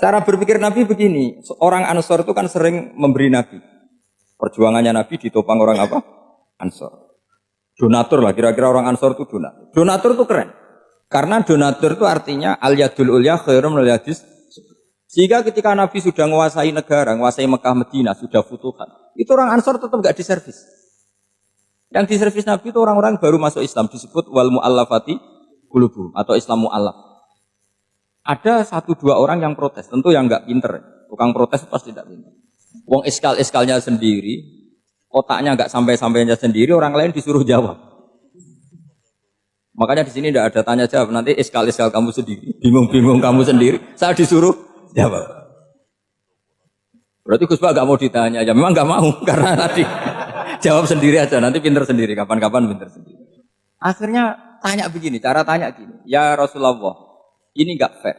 Cara berpikir Nabi begini, orang Ansor itu kan sering memberi Nabi. Perjuangannya Nabi ditopang orang apa? Ansor. Donatur lah, kira-kira orang Ansor itu donatur. Donatur itu keren. Karena donatur itu artinya al-yadul ulya khairum minal yadis. Sehingga ketika Nabi sudah menguasai negara, menguasai Mekah Madinah, sudah futuhat, itu orang Ansor tetap nggak diservis. Yang diservis Nabi itu orang-orang baru masuk Islam, disebut wal mu'allafati qulubuhum atau Islam mu'allaf. Ada 1-2 orang yang protes, tentu yang nggak pinter. Tukang protes pasti tidak pinter. Wong iskal-iskalnya sendiri, otaknya nggak sampai-sampainya sendiri, orang lain disuruh jawab. Makanya di sini tidak ada tanya jawab. Nanti iskal-iskal kamu sendiri, bingung-bingung kamu sendiri, saya disuruh jawab. Berarti Gus Pak nggak mau ditanya, ya memang nggak mau karena tadi jawab sendiri aja. Nanti pinter sendiri, kapan-kapan pinter sendiri. Akhirnya tanya begini, cara tanya gini, ya Rasulullah, ini nggak fair.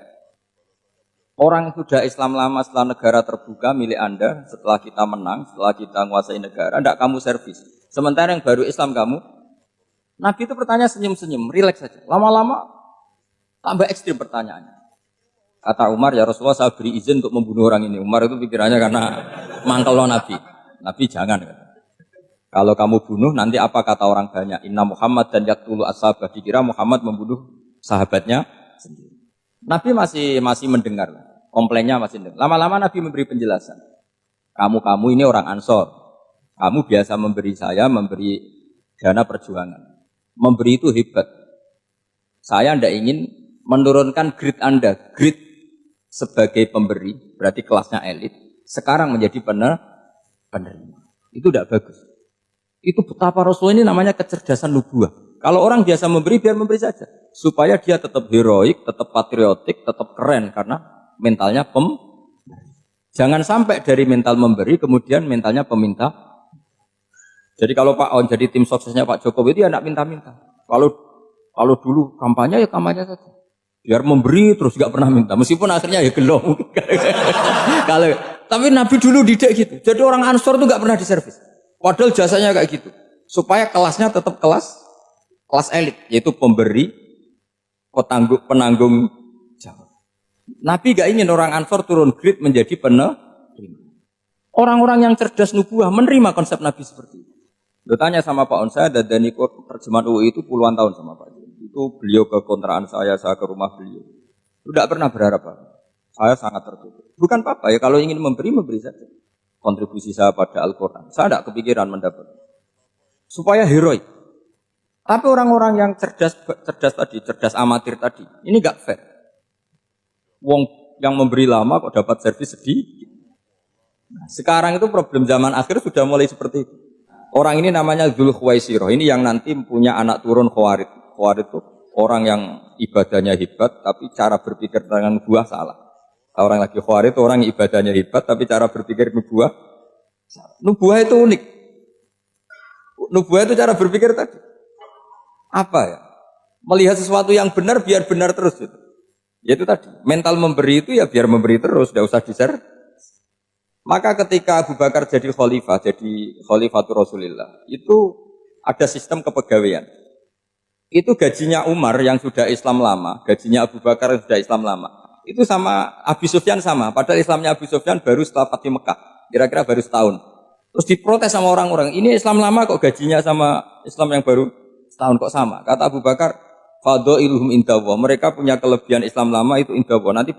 Orang sudah Islam lama setelah negara terbuka milik Anda, setelah kita menang, setelah kita menguasai negara, tidak kamu servis. Sementara yang baru Islam kamu, Nabi itu bertanya senyum-senyum, rileks saja. Lama-lama tambah ekstrim pertanyaannya. Kata Umar, ya Rasulullah saya beri izin untuk membunuh orang ini. Umar itu pikirannya karena mangkel Nabi. Nabi jangan. Kalau kamu bunuh, nanti apa kata orang banyak? Inna Muhammad dan yaktulu ashabah. Dikira Muhammad membunuh sahabatnya sendiri. Nabi masih mendengar. Komplainnya masih dengar. Lama-lama Nabi memberi penjelasan. Kamu ini orang Ansor. Kamu biasa memberi saya, memberi dana perjuangan. Memberi itu hebat. Saya tidak ingin menurunkan grade Anda. Grade sebagai pemberi, berarti kelasnya elit. Sekarang menjadi penerima. Itu tidak bagus. Itu betapa Rasul ini namanya kecerdasan nubuah. Kalau orang biasa memberi, biar memberi saja. Supaya dia tetap heroik, tetap patriotik, tetap keren. Karena mentalnya Jangan sampai dari mental memberi, kemudian mentalnya peminta. Jadi kalau Pak On jadi tim suksesnya Pak Jokowi itu ya tidak minta-minta. Kalau dulu kampanye ya kampanye saja. Biar memberi terus nggak pernah minta. Meskipun akhirnya ya gelong. Tapi Nabi dulu didik gitu. Jadi orang Ansor itu nggak pernah diservis. Padahal jasanya kayak gitu. Supaya kelasnya tetap kelas elit, yaitu pemberi, penanggung jawab. Nabi gak ingin orang Ansor turun grade menjadi penerima. Orang-orang yang cerdas nubuah menerima konsep Nabi seperti itu. Lo tanya sama Pak On, saya dadani terjemahan UI itu puluhan tahun sama Pak. Itu beliau ke kontrakan saya ke rumah beliau. Tidak pernah berharap apa. Saya sangat tertutup. Bukan apa-apa ya, kalau ingin memberi saja. Kontribusi saya pada Al-Quran. Saya tidak kepikiran mendapat. Supaya heroik. Tapi orang-orang yang cerdas amatir tadi, ini gak fair. Wong yang memberi lama kok dapat servis sedikit. Nah, sekarang itu problem zaman akhir sudah mulai seperti itu. Orang ini namanya Dzul Khuwaisirah. Ini yang nanti punya anak turun Khawarid. Khawarid itu orang yang ibadahnya hebat, tapi cara berpikir dengan nubuah salah. Orang lagi Khawarid itu orang yang ibadahnya hebat, tapi cara berpikir nubuah salah. Nubuah itu unik. Nubuah itu cara berpikir tadi. Apa ya? Melihat sesuatu yang benar biar benar terus. Gitu. Yaitu tadi. Mental memberi itu ya biar memberi terus, tidak usah di-share. Maka ketika Abu Bakar jadi khalifatul Rasulillah, itu ada sistem kepegawaian. Itu gajinya Umar yang sudah Islam lama, gajinya Abu Bakar yang sudah Islam lama. Itu sama Abu Sufyan sama, padahal Islamnya Abu Sufyan baru setelah Fathu Mekah, kira-kira baru setahun. Terus diprotes sama orang-orang, ini Islam lama kok gajinya sama Islam yang baru setahun kok sama. Kata Abu Bakar, fadailuhum indallah, mereka punya kelebihan Islam lama itu indallah. Nanti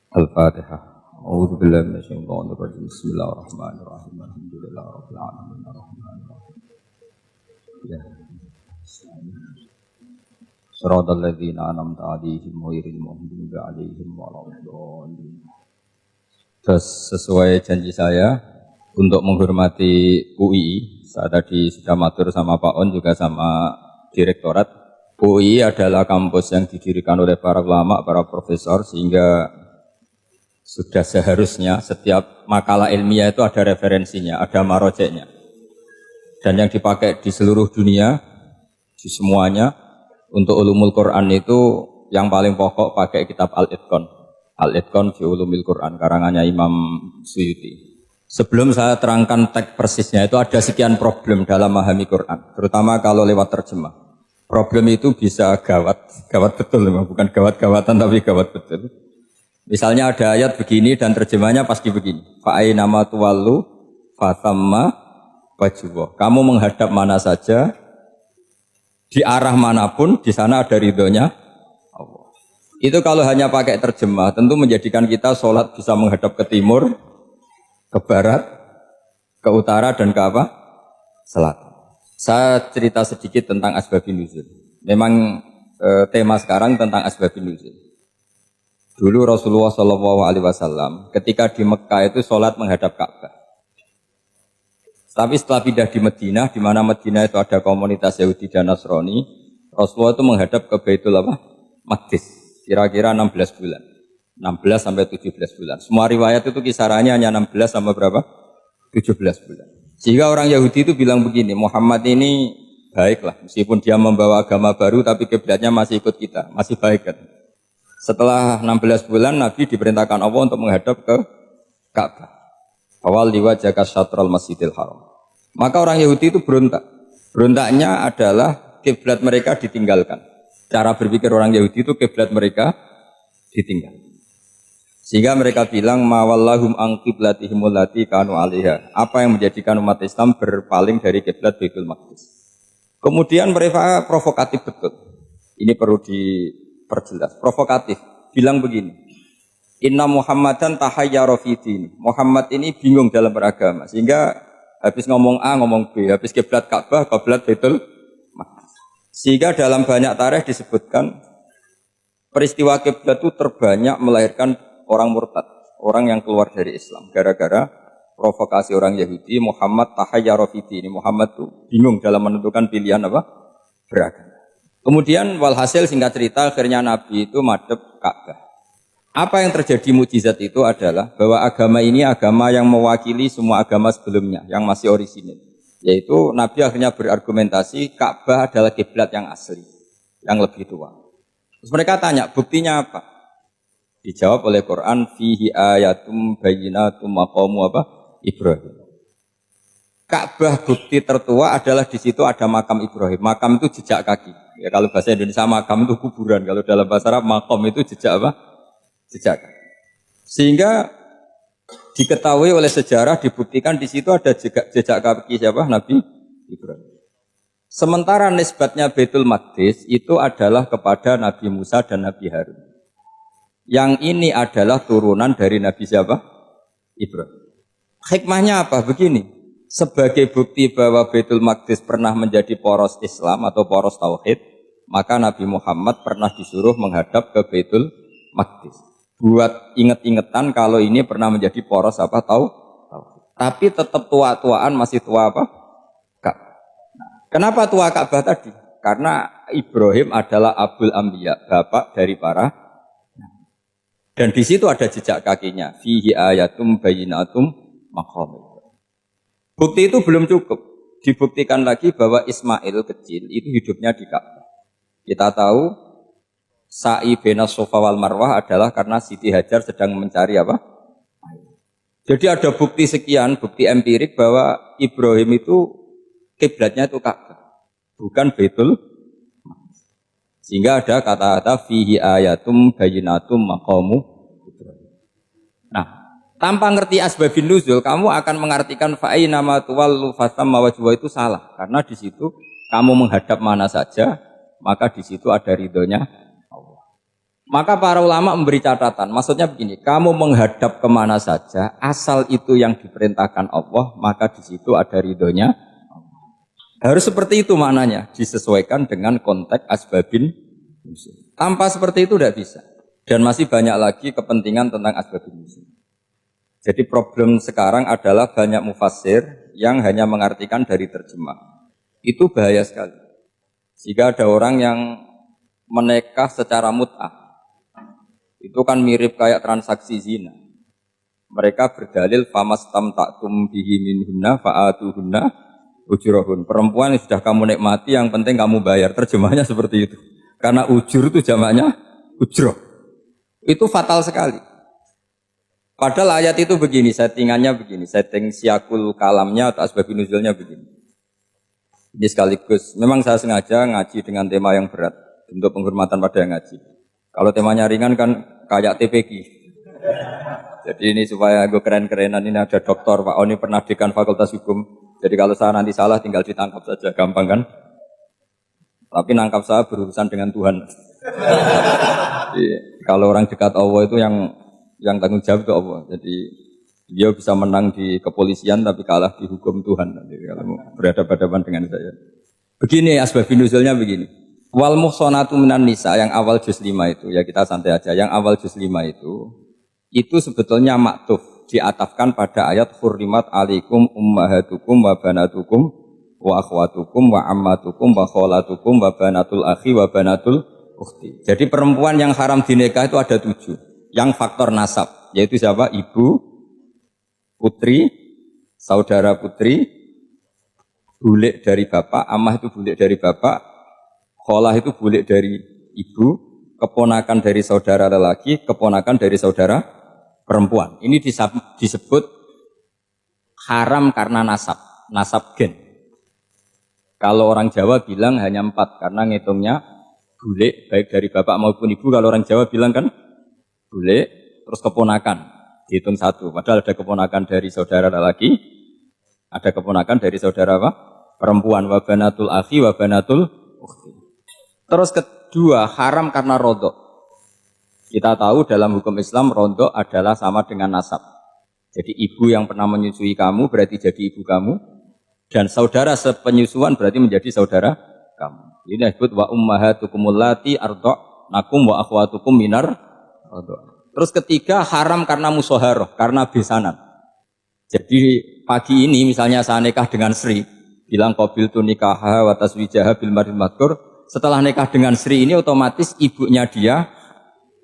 Al-Fatihah. A'udzu billahi minasyaitonir rajim. Bismillahirrahmanirrahim. Alhamdulillahirabbil alamin arrahmanir rahim. Ya. Shiratal ladzina an'amta 'alaihim ghairil maghdubi 'alaihim waladdallin. Terus sesuai janji saya untuk menghormati UI, saya tadi sudah matur sama Pak On juga sama Direktorat. UI adalah kampus yang didirikan oleh para ulama, para profesor, sehingga sudah seharusnya setiap makalah ilmiah itu ada referensinya, ada marojeknya. Dan yang dipakai di seluruh dunia, di semuanya, untuk ulumul Quran itu yang paling pokok pakai kitab Al-Itqan. Al-Itqan fi ulumil Quran, karangannya Imam Suyuti. Sebelum saya terangkan teks persisnya, itu ada sekian problem dalam memahami Quran, terutama kalau lewat terjemah. Problem itu bisa gawat betul, bukan gawat-gawatan tapi gawat betul. Misalnya ada ayat begini dan terjemahnya pasti begini. Fa'ainama tuwallu fatamma wajhuh. Kamu menghadap mana saja, di arah manapun, di sana ada ridhonya Allah. Itu kalau hanya pakai terjemah, tentu menjadikan kita sholat bisa menghadap ke timur, ke barat, ke utara, dan ke apa? Selatan. Saya cerita sedikit tentang asbabun nuzul. Memang tema sekarang tentang asbabun nuzul. Dulu Rasulullah SAW ketika di Mekah itu sholat menghadap Ka'bah. Tapi setelah pindah di Madinah, di mana Madinah itu ada komunitas Yahudi dan Nasrani, Rasulullah itu menghadap ke Baitul Maqdis, kira-kira 16 bulan. 16 sampai 17 bulan. Semua riwayat itu kisarannya hanya 16 sampai berapa? 17 bulan. Sehingga orang Yahudi itu bilang begini, Muhammad ini baiklah, meskipun dia membawa agama baru, tapi kiblatnya masih ikut kita, masih baik kan. Setelah 16 bulan, Nabi diperintahkan Allah untuk menghadap ke Ka'bah. Awal liwajaka syatral masjidil haram. Maka orang Yahudi itu berontak. Berontaknya adalah kiblat mereka ditinggalkan. Cara berpikir orang Yahudi itu kiblat mereka ditinggalkan. Sehingga mereka bilang mawallahum an qiblatihim allati kanu 'alaiha. Apa yang menjadikan umat Islam berpaling dari kiblat Baitul Maqdis. Kemudian mereka provokatif betul. Ini perlu diperjelas. Provokatif. Bilang begini. Inna Muhammadan tahayyara fi din. Muhammad ini bingung dalam beragama. Sehingga habis ngomong A ngomong B, habis kiblat Ka'bah, kiblat Baitul Maqdis. Sehingga dalam banyak tarikh disebutkan peristiwa kiblat itu terbanyak melahirkan orang murtad, orang yang keluar dari Islam gara-gara provokasi orang Yahudi. Muhammad tahayyara fi din. Muhammad itu bingung dalam menentukan pilihan apa? Beragama. Kemudian walhasil singkat cerita akhirnya Nabi itu madhep Ka'bah. Apa yang terjadi mukjizat itu adalah bahwa agama ini agama yang mewakili semua agama sebelumnya yang masih orisinil. Yaitu Nabi akhirnya berargumentasi Ka'bah adalah kiblat yang asli, yang lebih tua. Terus mereka tanya, buktinya apa? Dijawab oleh Quran, fihi ayatum bayyinatum maqamu apa? Ibrahim. Ka'bah bukti tertua adalah di situ ada makam Ibrahim. Makam itu jejak kaki. Ya kalau bahasa Indonesia makam itu kuburan. Kalau dalam bahasa Arab makam itu jejak apa? Jejak kaki. Sehingga diketahui oleh sejarah, dibuktikan di situ ada jejak kaki siapa? Nabi Ibrahim. Sementara nisbatnya Baitul Maqdis itu adalah kepada Nabi Musa dan Nabi Harun. Yang ini adalah turunan dari Nabi siapa? Ibrahim. Hikmahnya apa? Begini, sebagai bukti bahwa Baitul Maqdis pernah menjadi poros Islam atau poros Tauhid, maka Nabi Muhammad pernah disuruh menghadap ke Baitul Maqdis. Buat inget-ingetan kalau ini pernah menjadi poros apa? Tauhid. Tapi tetap tua-tuaan masih tua apa? Ka'bah. Kenapa tua Ka'bah tadi? Karena Ibrahim adalah Abul Anbiya, bapak dari para. Dan di situ ada jejak kakinya. Fihi ayatum bayyinatum maqam. Bukti itu belum cukup. Dibuktikan lagi bahwa Ismail kecil itu hidupnya di Ka'bah. Kita tahu sa'i bainas Safa wal Marwah adalah karena Siti Hajar sedang mencari apa? Jadi ada bukti sekian, bukti empirik bahwa Ibrahim itu kiblatnya itu Ka'bah, bukan Baitul. Sehingga ada kata-kata fihi ayatum bayyinatum maqamu. Nah, tanpa ngerti asbabun nuzul, kamu akan mengartikan fa'ainama tuwallu fatamma wajhuh itu salah. Karena di situ kamu menghadap mana saja, maka di situ ada ridhonya Allah. Maka para ulama memberi catatan, maksudnya begini, kamu menghadap kemana saja, asal itu yang diperintahkan Allah, maka di situ ada ridhonya. Harus seperti itu maknanya, disesuaikan dengan konteks asbabin nuzul. Tanpa seperti itu tidak bisa. Dan masih banyak lagi kepentingan tentang asbabin nuzul. Jadi problem sekarang adalah banyak mufassir yang hanya mengartikan dari terjemah. Itu bahaya sekali. Jika ada orang yang menikah secara mut'ah, itu kan mirip kayak transaksi zina. Mereka berdalil famastamta'tum bihi minhunna fa'atuhunna ujurahun. Perempuan yang sudah kamu nikmati yang penting kamu bayar. Terjemahnya seperti itu. Karena ujur itu jamaknya ujroh. Itu fatal sekali. Padahal ayat itu begini, settingannya begini, setting siakul kalamnya atau asbabun nuzulnya begini. Ini sekaligus, memang saya sengaja ngaji dengan tema yang berat untuk penghormatan pada yang ngaji. Kalau temanya ringan kan kayak TPQ. Jadi ini supaya gue keren-kerenan, ini ada doktor Pak Oni pernah dekan Fakultas Hukum. Jadi kalau saya nanti salah tinggal ditangkap saja, gampang kan? Tapi nangkap saya berurusan dengan Tuhan. Jadi, kalau orang dekat Allah itu yang tanggung jawab ke Allah. Jadi dia bisa menang di kepolisian tapi kalah di hukum Tuhan. Jadi, kalau berhadapan-hadapan dengan saya. Begini asbabun nuzulnya begini. Wal muhsanatu minan nisa yang awal juz 5 itu, ya kita santai aja. Yang awal juz 5 itu sebetulnya maktuf, diatafkan pada ayat hurrimat alaikum ummahatukum wa banatukum wa akhwatukum wa ammatukum wa kholatukum wa banatul akhi wa banatul ukhti. Jadi perempuan yang haram dinikah itu ada 7. Yang faktor nasab, yaitu siapa? Ibu, putri, saudara putri, bulik dari bapak, amah itu bulik dari bapak, kholah itu bulik dari ibu, keponakan dari saudara lelaki, keponakan dari saudara perempuan. Ini disebut haram karena nasab gen. Kalau orang Jawa bilang hanya 4, karena ngitungnya bulik, baik dari bapak maupun ibu. Kalau orang Jawa bilang kan bulik, terus keponakan, dihitung 1. Padahal ada keponakan dari saudara lelaki, ada keponakan dari saudara apa? Perempuan, wabanatul akhi, wabanatul ukhti. Terus kedua, haram karena rodok. Kita tahu dalam hukum Islam rodok adalah sama dengan nasab. Jadi ibu yang pernah menyusui kamu berarti jadi ibu kamu. Dan saudara sepenyusuan berarti menjadi saudara kamu. Ini disebut wa ummahatukumul lati arda'nakum wa akhwatukum minar rodok. Terus ketiga, haram karena musoharoh, karena besanan. Jadi pagi ini misalnya saya nikah dengan Sri, bilang qabil tu nikaha wa taswijaha bil maril madkur. Setelah nikah dengan Sri ini otomatis ibunya dia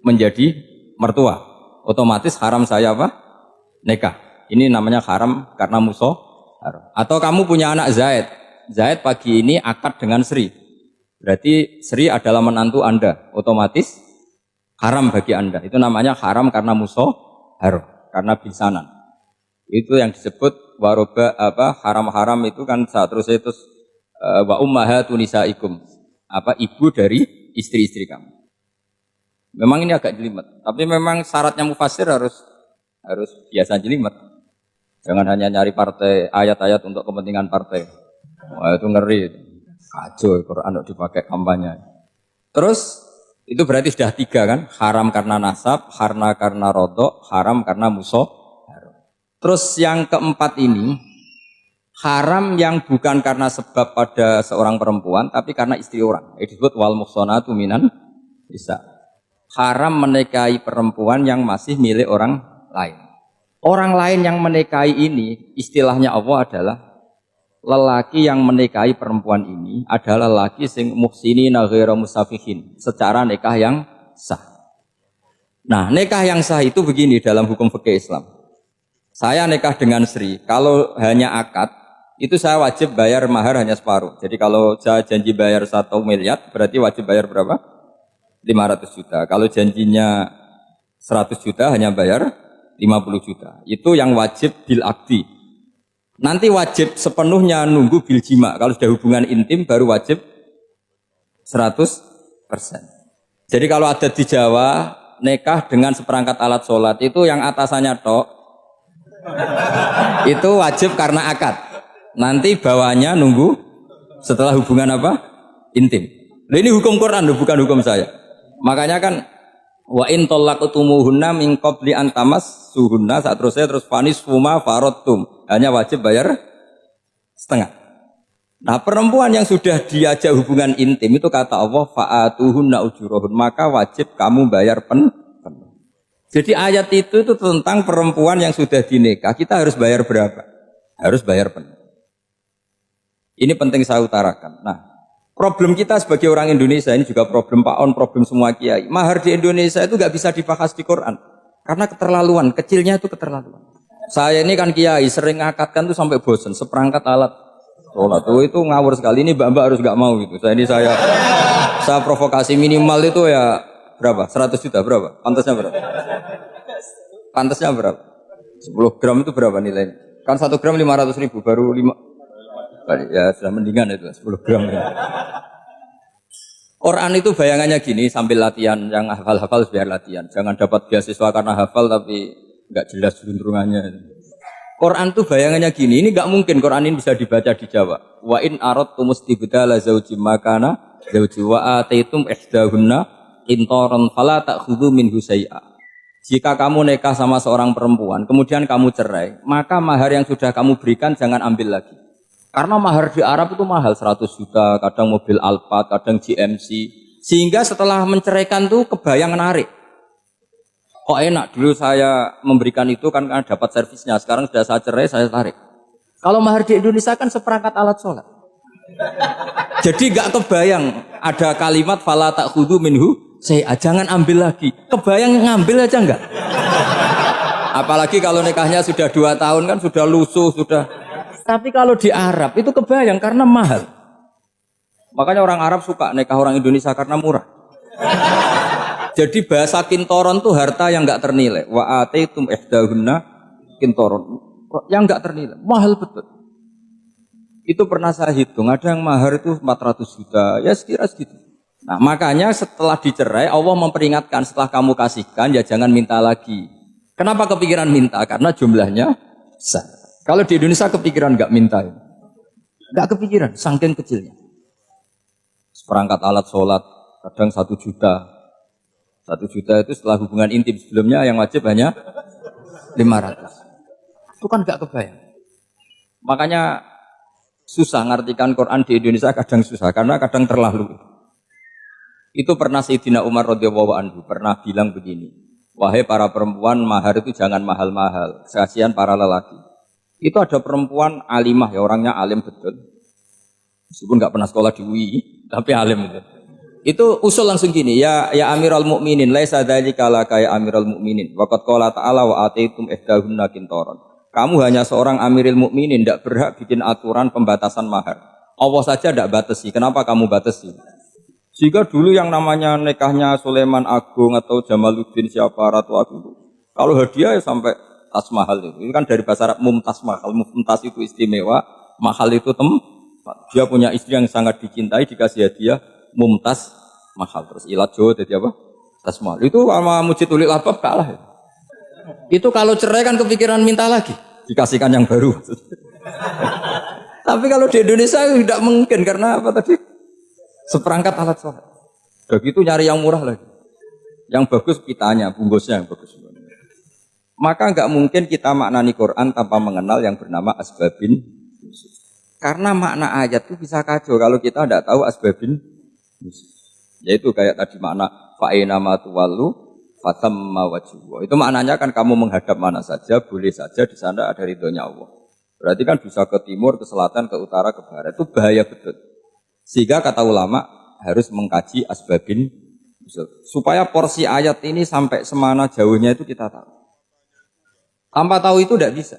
menjadi mertua. Otomatis haram saya apa? Nikah. Ini namanya haram karena musuh. Atau kamu punya anak Zaid. Zaid pagi ini akad dengan Sri. Berarti Sri adalah menantu Anda. Otomatis haram bagi Anda. Itu namanya haram karena musuh haram. Karena bisanan. Itu yang disebut waroba apa haram-haram itu kan terus itu wa ummahatu nisaikum. Apa ibu dari istri-istri kamu. Memang ini agak jelimet, tapi memang syaratnya mufassir harus biasa jelimet. Jangan hanya nyari partai ayat-ayat untuk kepentingan partai. Wah itu ngeri. Kacau Quran dipakai kampanye. Terus itu berarti sudah 3 kan? Haram karena nasab, karena rodok, haram karena musuh. Terus yang keempat ini haram yang bukan karena sebab pada seorang perempuan, tapi karena istri orang. Itu disebut wal muhsanatu minan nisa. Haram menikahi perempuan yang masih milik orang lain. Orang lain yang menikahi ini, istilahnya Allah adalah lelaki yang menikahi perempuan ini adalah lelaki sing muhsinina ghairu musafihin, secara nikah yang sah. Nah, nikah yang sah itu begini dalam hukum fikih Islam. Saya nikah dengan Sri, kalau hanya akad itu saya wajib bayar mahar hanya separuh. Jadi kalau saya janji bayar 1 miliar, berarti wajib bayar berapa? 500 juta. Kalau janjinya 100 juta hanya bayar 50 juta. Itu yang wajib bil akdi. Nanti wajib sepenuhnya nunggu bil jima. Kalau sudah hubungan intim baru wajib 100%. Jadi kalau ada di Jawa nikah dengan seperangkat alat sholat itu yang atasannya tok itu wajib karena akad. Nanti bawahnya nunggu setelah hubungan apa? Intim. Nah, ini hukum Quran, bukan hukum saya. Makanya kan Wa in talaqtumuhunna min qabli an tamassuhunna, saat terus fanis fuma faradtum, hanya wajib bayar setengah. Nah, perempuan yang sudah diajak hubungan intim itu kata Allah fa'atuhunna ujurahun, maka wajib kamu bayar penuh. Jadi ayat itu tentang perempuan yang sudah dinikah, kita harus bayar berapa? Harus bayar penuh. Ini penting saya utarakan. Nah, problem kita sebagai orang Indonesia, ini juga problem Pak On, problem semua kiai. Mahar di Indonesia itu nggak bisa dibahas di Quran. Karena keterlaluan, kecilnya itu keterlaluan. Saya ini kan kiai, sering ngakatkan tuh sampai bosan, seperangkat alat sholat. Itu ngawur sekali, ini mbak-mbak harus nggak mau gitu. Saya provokasi minimal itu ya berapa? 100 juta berapa? Pantasnya berapa? Pantasnya berapa? 10 gram itu berapa nilainya? Kan 1 gram 500.000, baru 5. Ya sudah mendingan itu 10 gram. Quran itu bayangannya gini, sambil latihan, yang hafal-hafal biar latihan. Jangan dapat beasiswa karena hafal tapi nggak jelas juntrungannya. Quran itu bayangannya gini, ini nggak mungkin Quran ini bisa dibaca di Jawa. Wa in aradtum istibdala zaujim makana zauji wa ataitum ihdahunna qintaran fala ta'khudhu minhu syai'a. Jika kamu nikah sama seorang perempuan, kemudian kamu cerai, maka mahar yang sudah kamu berikan jangan ambil lagi. Karena mahar di Arab itu mahal, 100 juta, kadang mobil Alphard, kadang GMC. Sehingga setelah menceraikan tuh kebayang menarik. Kok enak, dulu saya memberikan itu kan karena dapat servisnya, sekarang sudah saya cerai, saya tarik. Kalau mahar di Indonesia kan seperangkat alat sholat. Jadi gak kebayang ada kalimat fala ta'khudhu minhu syai'a, jangan ambil lagi. Kebayang ngambil aja enggak? Apalagi kalau nikahnya sudah 2 tahun kan sudah lusuh, sudah. Tapi kalau di Arab itu kebayang karena mahal. Makanya orang Arab suka nikah orang Indonesia karena murah. Jadi bahasa kintoron itu harta yang enggak ternilai. Wa ataitum ihdahunna kintoron. Yang enggak ternilai, mahal betul. Itu pernah saya hitung, ada yang mahar itu 400 juta, ya sekira segitu. Nah, makanya setelah dicerai Allah memperingatkan, setelah kamu kasihkan ya jangan minta lagi. Kenapa kepikiran minta? Karena jumlahnya besar. Kalau di Indonesia kepikiran enggak minta. Enggak kepikiran, saking kecilnya. Seperangkat alat sholat, kadang 1 juta. 1 juta itu setelah hubungan intim, sebelumnya yang wajib hanya 500. Itu kan enggak kebayang. Makanya susah ngartikan Quran di Indonesia, kadang susah karena kadang terlalu. Itu pernah Sayyidina Umar radhiyallahu anhu pernah bilang begini, wahai para perempuan, mahar itu jangan mahal-mahal, kasihan para lelaki. Itu ada perempuan alimah, ya orangnya alim betul, meskipun nggak pernah sekolah di UI, tapi alim itu. Itu usul langsung gini, ya Amirul Mukminin, laisa dzalika laka ya Amirul Mukminin, waqad qala ta'ala wa ataitum ihdahunna qintaran. Kamu hanya seorang Amirul Mukminin, tidak berhak bikin aturan pembatasan mahar. Allah saja tidak batasi, kenapa kamu batasi? Jika dulu yang namanya nikahnya Sulaiman Agung atau Jamaluddin siapa Ratu Agung, kalau hadiah ya sampai tas mahal itu. Ini kan dari bahasa Arab mumtaz mahal, mumtaz itu istimewa, mahal itu tempat. Dia punya istri yang sangat dicintai, dikasih hadiah mumtaz mahal. Terus ilat Jawa jadi apa? Tas mahal. Itu sama Mujid Ulil Albab kalah ya. Itu kalau cerai kan kepikiran minta lagi, dikasihkan yang baru. Tapi kalau di Indonesia tidak mungkin, karena apa tadi? Seperangkat alat sholat. Begitu nyari yang murah lagi. Yang bagus pitanya, bungkusnya yang bagus. Maka nggak mungkin kita maknani Quran tanpa mengenal yang bernama asbabin. Karena makna ayat itu bisa kacau kalau kita tidak tahu asbabin. Yaitu kayak tadi makna fa'ina ma tuwallu fatamma wajhu. Itu maknanya kan kamu menghadap mana saja, boleh saja di sana ada ridhonya Allah. Berarti kan bisa ke timur, ke selatan, ke utara, ke barat. Itu bahaya betul. Sehingga kata ulama harus mengkaji asbabin supaya porsi ayat ini sampai semana jauhnya itu kita tahu. Tanpa tahu itu tidak bisa.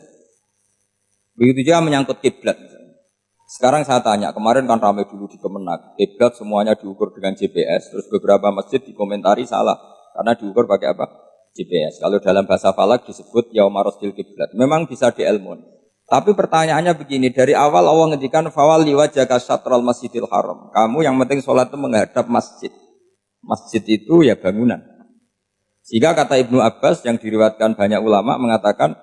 Begitu juga menyangkut kiblat. Sekarang saya tanya, kemarin kan ramai dulu di Kemenak, kiblat semuanya diukur dengan GPS, terus beberapa masjid dikomentari salah karena diukur pakai apa? GPS. Kalau dalam bahasa falak disebut yaumarosdil kiblat. Memang bisa diilmun. Tapi pertanyaannya begini, dari awal Allah ngendikan fawalli wajhaka syatral masjidil haram. Kamu yang penting sholat itu menghadap masjid. Masjid itu ya bangunan. Sehingga kata Ibnu Abbas yang diriwayatkan banyak ulama mengatakan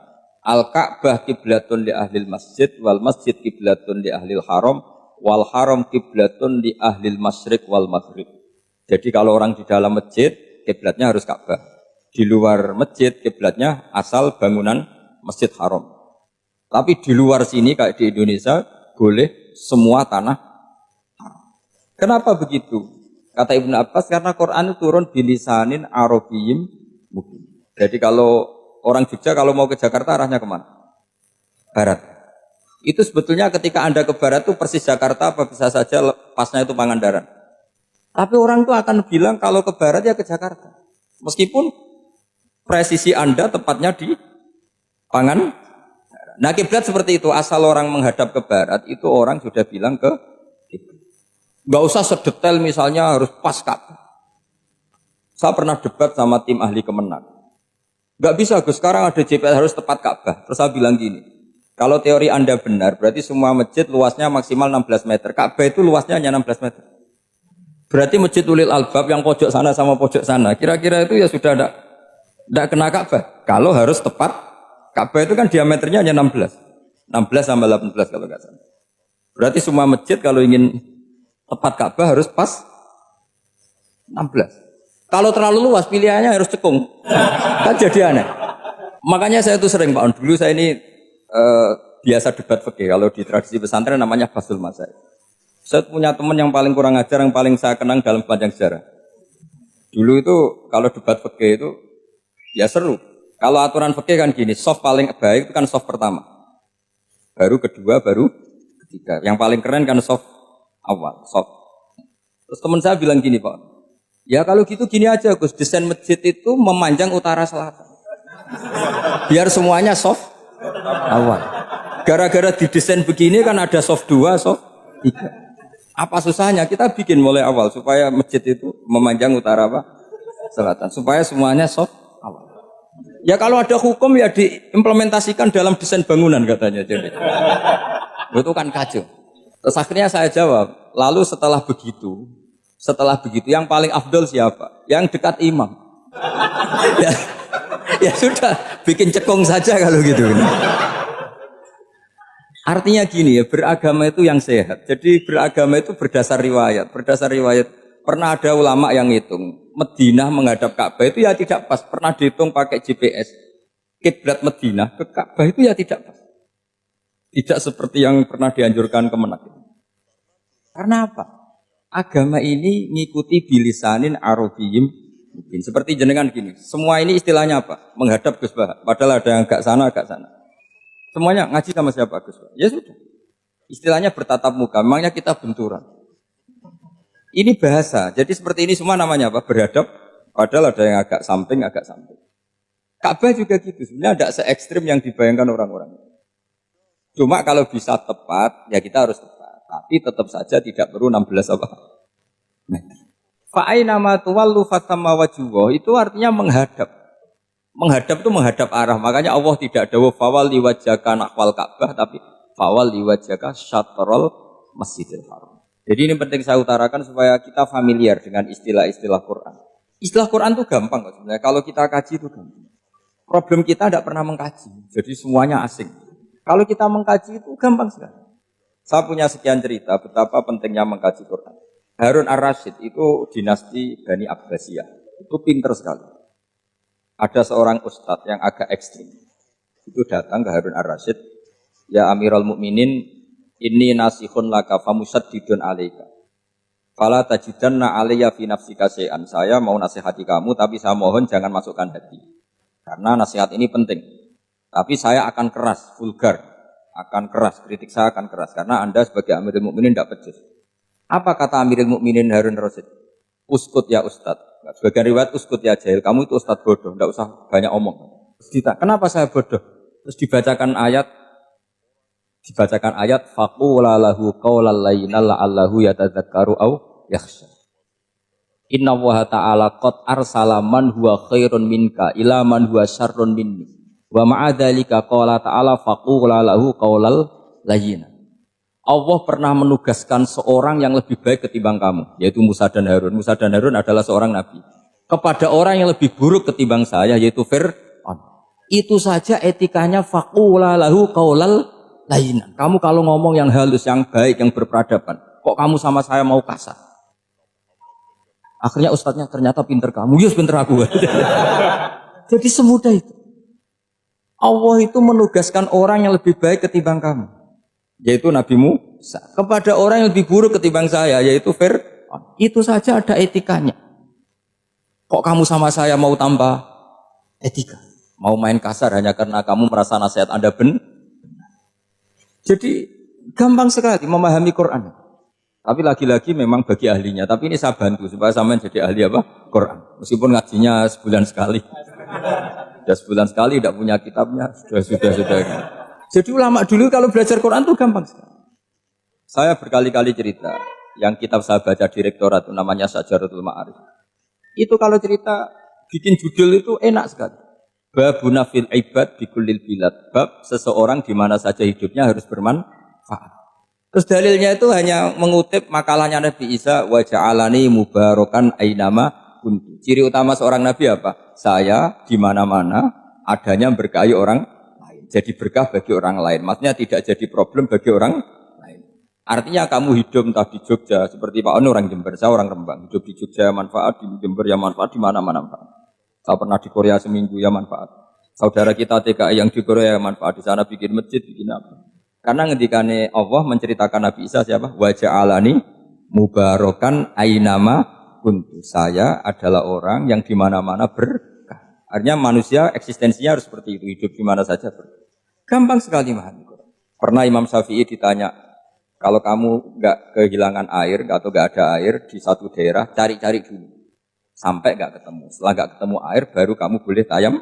Al-Ka'bah kiblatun li ahlil masjid wal masjid kiblatun li ahlil haram wal haram kiblatun li ahlil masyriq wal maghrib. Jadi kalau orang di dalam masjid kiblatnya harus Ka'bah. Di luar masjid kiblatnya asal bangunan Masjid Haram. Tapi di luar sini kayak di Indonesia boleh semua tanah haram. Kenapa begitu? Kata Ibnu Abbas karena Quran itu turun bilisanin Arabiyyin mubin. Jadi kalau orang Jogja kalau mau ke Jakarta arahnya kemana? Barat. Itu sebetulnya ketika Anda ke barat itu persis Jakarta apa bisa saja pasnya itu Pangandaran. Tapi orang itu akan bilang kalau ke barat ya ke Jakarta. Meskipun presisi Anda tepatnya di Pangandaran. Nah kiblat seperti itu, asal orang menghadap ke barat itu orang sudah bilang ke kiblat. Gak usah sedetail misalnya harus pas Ka'bah. Saya pernah debat sama tim ahli Kemenang. Gak bisa Gus, sekarang ada GPS harus tepat Ka'bah. Terus saya bilang gini, kalau teori Anda benar, berarti semua masjid luasnya maksimal 16 meter. Ka'bah itu luasnya hanya 16 meter. Berarti masjid Ulil Albab yang pojok sana sama pojok sana, kira-kira itu ya sudah tidak kena Ka'bah. Kalau harus tepat, Ka'bah itu kan diameternya hanya 16. 16 sama 18 kalau nggak salah. Berarti semua masjid kalau ingin tepat Ka'bah harus pas 16. Kalau terlalu luas pilihannya harus cekung. Kan jadi aneh. Makanya saya tuh sering Pak, dulu saya ini biasa debat fikih. Kalau di tradisi pesantren namanya Basul Masail. Saya punya teman yang paling kurang ajar, yang paling saya kenang dalam panjang sejarah. Dulu itu kalau debat fikih itu ya seru. Kalau aturan fikih kan gini, soft paling baik itu kan soft pertama. Baru kedua, baru ketiga. Yang paling keren kan soft awal, soft. Terus teman saya bilang gini Pak, ya kalau gitu gini aja Gus, desain masjid itu memanjang utara selatan. Biar semuanya soft awal. Gara-gara didesain begini kan ada soft 2, soft 3. Apa susahnya? Kita bikin mulai awal supaya masjid itu memanjang utara apa? Selatan. Supaya semuanya soft awal. Ya kalau ada hukum ya diimplementasikan dalam desain bangunan katanya. Jadi itu kan kacau. Terus akhirnya saya jawab, lalu setelah begitu yang paling afdol siapa? Yang dekat imam. ya sudah, bikin cekung saja kalau gitu. Artinya gini ya, beragama itu yang sehat. Jadi beragama itu berdasar riwayat. Berdasar riwayat, pernah ada ulama yang ngitung, Madinah menghadap Ka'bah itu ya tidak pas. Pernah dihitung pakai GPS. Kiblat Madinah ke Ka'bah itu ya tidak pas. Tidak seperti yang pernah dianjurkan Kemenak. Karena apa? Agama ini ngikuti bilisanin Arabiyyin mubin. Seperti jenengan gini. Semua ini istilahnya apa? Menghadap Gus Bah. Padahal ada yang agak sana, agak sana. Semuanya ngaji sama siapa Gus Bah? Ya sudah. Istilahnya bertatap muka. Memangnya kita benturan. Ini bahasa. Jadi seperti ini semua namanya apa? Berhadap. Padahal ada yang agak samping, agak samping. Ka'bah juga gitu. Sebenarnya tidak se-ekstrim yang dibayangkan orang-orang. Cuma kalau bisa tepat, ya kita harus tepat. Tapi tetap saja tidak perlu 16 apa? Meter. Fa'aina ma tuwallu fatamma wajhuhu itu artinya menghadap. Menghadap itu menghadap arah. Makanya Allah tidak dawuh fawalli wajhaka nahwal Ka'bah, tapi fawalli wajhaka syatrul Masjidil Haram. Jadi ini penting saya utarakan supaya kita familiar dengan istilah-istilah Quran. Istilah Quran itu gampang kok sebenarnya. Kalau kita kaji itu gampang. Problem kita tidak pernah mengkaji. Jadi semuanya asing. Kalau kita mengkaji itu gampang sekali. Saya punya sekian cerita betapa pentingnya mengkaji Quran. Harun Ar-Rasyid itu dinasti Bani Abbasiyah. Itu pinter sekali. Ada seorang ustadz yang agak ekstrim. Itu datang ke Harun Ar-Rasyid. Ya Amirul Mukminin, inni nasihun laka famusaddidun alaika. Fala tajidanna alayya fi nafsika syai'an. Saya mau nasihati kamu tapi saya mohon jangan masukkan hati. Karena nasihat ini penting. Tapi saya akan keras, vulgar, akan keras, kritik saya akan keras. Karena Anda sebagai Amirul Mukminin tidak pecus. Apa kata Amirul Mukminin Harun Ar-Rasyid? Uskut ya Ustadz. Sebagian riwayat uskut ya jahil. Kamu itu Ustadz bodoh, tidak usah banyak omong. Kenapa saya bodoh? Terus dibacakan ayat faqula lahu qaulal layyinal la'allahu yatadzakkaru aw yakhsha. Inna Allaha ta'ala qad arsala man huwa khairun minka ila man huwa syarrun minni. Wa ma'adzalika qala ta'ala faqula lahu qaulal layyin. Allah pernah menugaskan seorang yang lebih baik ketimbang kamu, yaitu Musa dan Harun. Musa dan Harun adalah seorang nabi. Kepada orang yang lebih buruk ketimbang saya, yaitu Fir'aun. Itu saja etikanya faqula lahu qaulal layyin. Kamu kalau ngomong yang halus, yang baik, yang berperadaban, kok kamu sama saya mau kasar? Akhirnya ustadznya ternyata pinter kamu, yes pinter aku. Jadi semudah itu. Allah itu menugaskan orang yang lebih baik ketimbang kamu, yaitu Nabi Musa, kepada orang yang lebih buruk ketimbang saya, yaitu Fir'aun. Itu saja ada etikanya. Kok kamu sama saya mau tambah etika? Mau main kasar hanya karena kamu merasa nasihat Anda benar? Jadi gampang sekali memahami Quran. Tapi lagi-lagi memang bagi ahlinya. Tapi ini saya bantu supaya sampean jadi ahli apa? Quran. Meskipun ngajinya sebulan sekali. Sudah sebulan sekali tidak punya kitabnya. Sudah. Jadi ulama dulu kalau belajar Quran itu gampang sekali. Saya berkali-kali cerita. Yang kitab saya baca di rektorat itu namanya Syajaratul Ma'arif. Itu kalau cerita bikin judul itu enak sekali. Babuna fil ibad bikullil bilad. Bab seseorang di mana saja hidupnya harus bermanfaat. Terus dalilnya itu hanya mengutip makalahnya Nabi Isa, wa ja'alani mubarakan ainama kuntu. Ciri utama seorang nabi apa? Saya di mana-mana adanya berkahi orang lain. Jadi berkah bagi orang lain. Maksudnya tidak jadi problem bagi orang lain. Artinya kamu hidup entah di Jogja seperti Pak Ono orang Jember, saya orang Rembang. Hidup di Jogja manfaat, di Jember ya manfaat, di mana-mana manfaat. Saya pernah di Korea seminggu ya manfaat. Saudara kita TKI yang di Korea ya manfaat, di sana bikin masjid, bikin apa. Karena ngendikane Allah menceritakan Nabi Isa siapa? Wa ja'alani mubarakan ainama kuntu. Saya adalah orang yang di mana-mana berkah. Artinya manusia eksistensinya harus seperti itu, hidup di mana saja berkah. Gampang sekali memahami Quran. Pernah Imam Syafi'i ditanya, kalau kamu enggak kehilangan air atau enggak ada air di satu daerah, cari-cari dulu. Sampai enggak ketemu. Setelah enggak ketemu air baru kamu boleh tayam.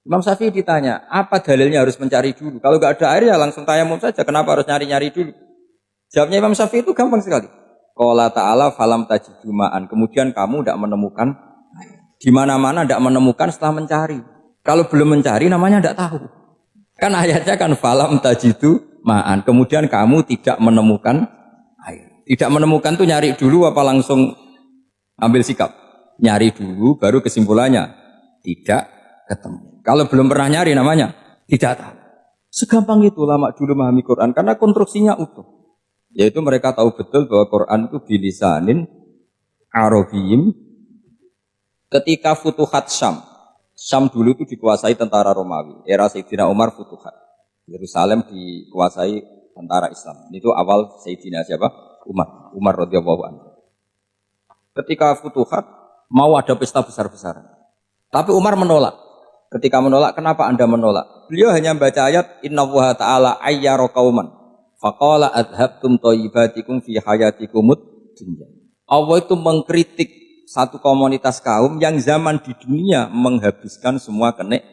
Imam Syafi'i ditanya, apa dalilnya harus mencari dulu? Kalau nggak ada air ya langsung tayamum saja. Kenapa harus nyari-nyari dulu? Jawabnya Imam Syafi'i itu gampang sekali. Qala ta'ala falam tajidu ma'an. Kemudian kamu tidak menemukan air. Di mana-mana tidak menemukan setelah mencari. Kalau belum mencari namanya tidak tahu. Kan ayatnya kan falam tajidu ma'an. Kemudian kamu tidak menemukan air. Tidak menemukan tuh nyari dulu apa langsung ambil sikap? Nyari dulu baru kesimpulannya tidak ketemu. Kalau belum pernah nyari namanya tidak tahu. Segampang itu ulama dulu memahami Quran karena konstruksinya utuh. Yaitu mereka tahu betul bahwa Quran itu bilisanin Arabiyyin. Ketika Futuhat Syam. Syam dulu itu dikuasai tentara Romawi. Era Sayyidina Umar Futuhat. Yerusalem dikuasai tentara Islam. Itu awal Sayyidina siapa? Umar radhiyallahu anhu. Ketika Futuhat mau ada pesta besar-besaran. Tapi Umar menolak. Ketika menolak, kenapa Anda menolak? Beliau hanya membaca ayat Innallaha ta'ala ayyara qauman faqala adhabtum thayyibatikum fi hayatikumud dunya. Allah itu mengkritik satu komunitas kaum yang zaman di dunia menghabiskan semua kenikmatan.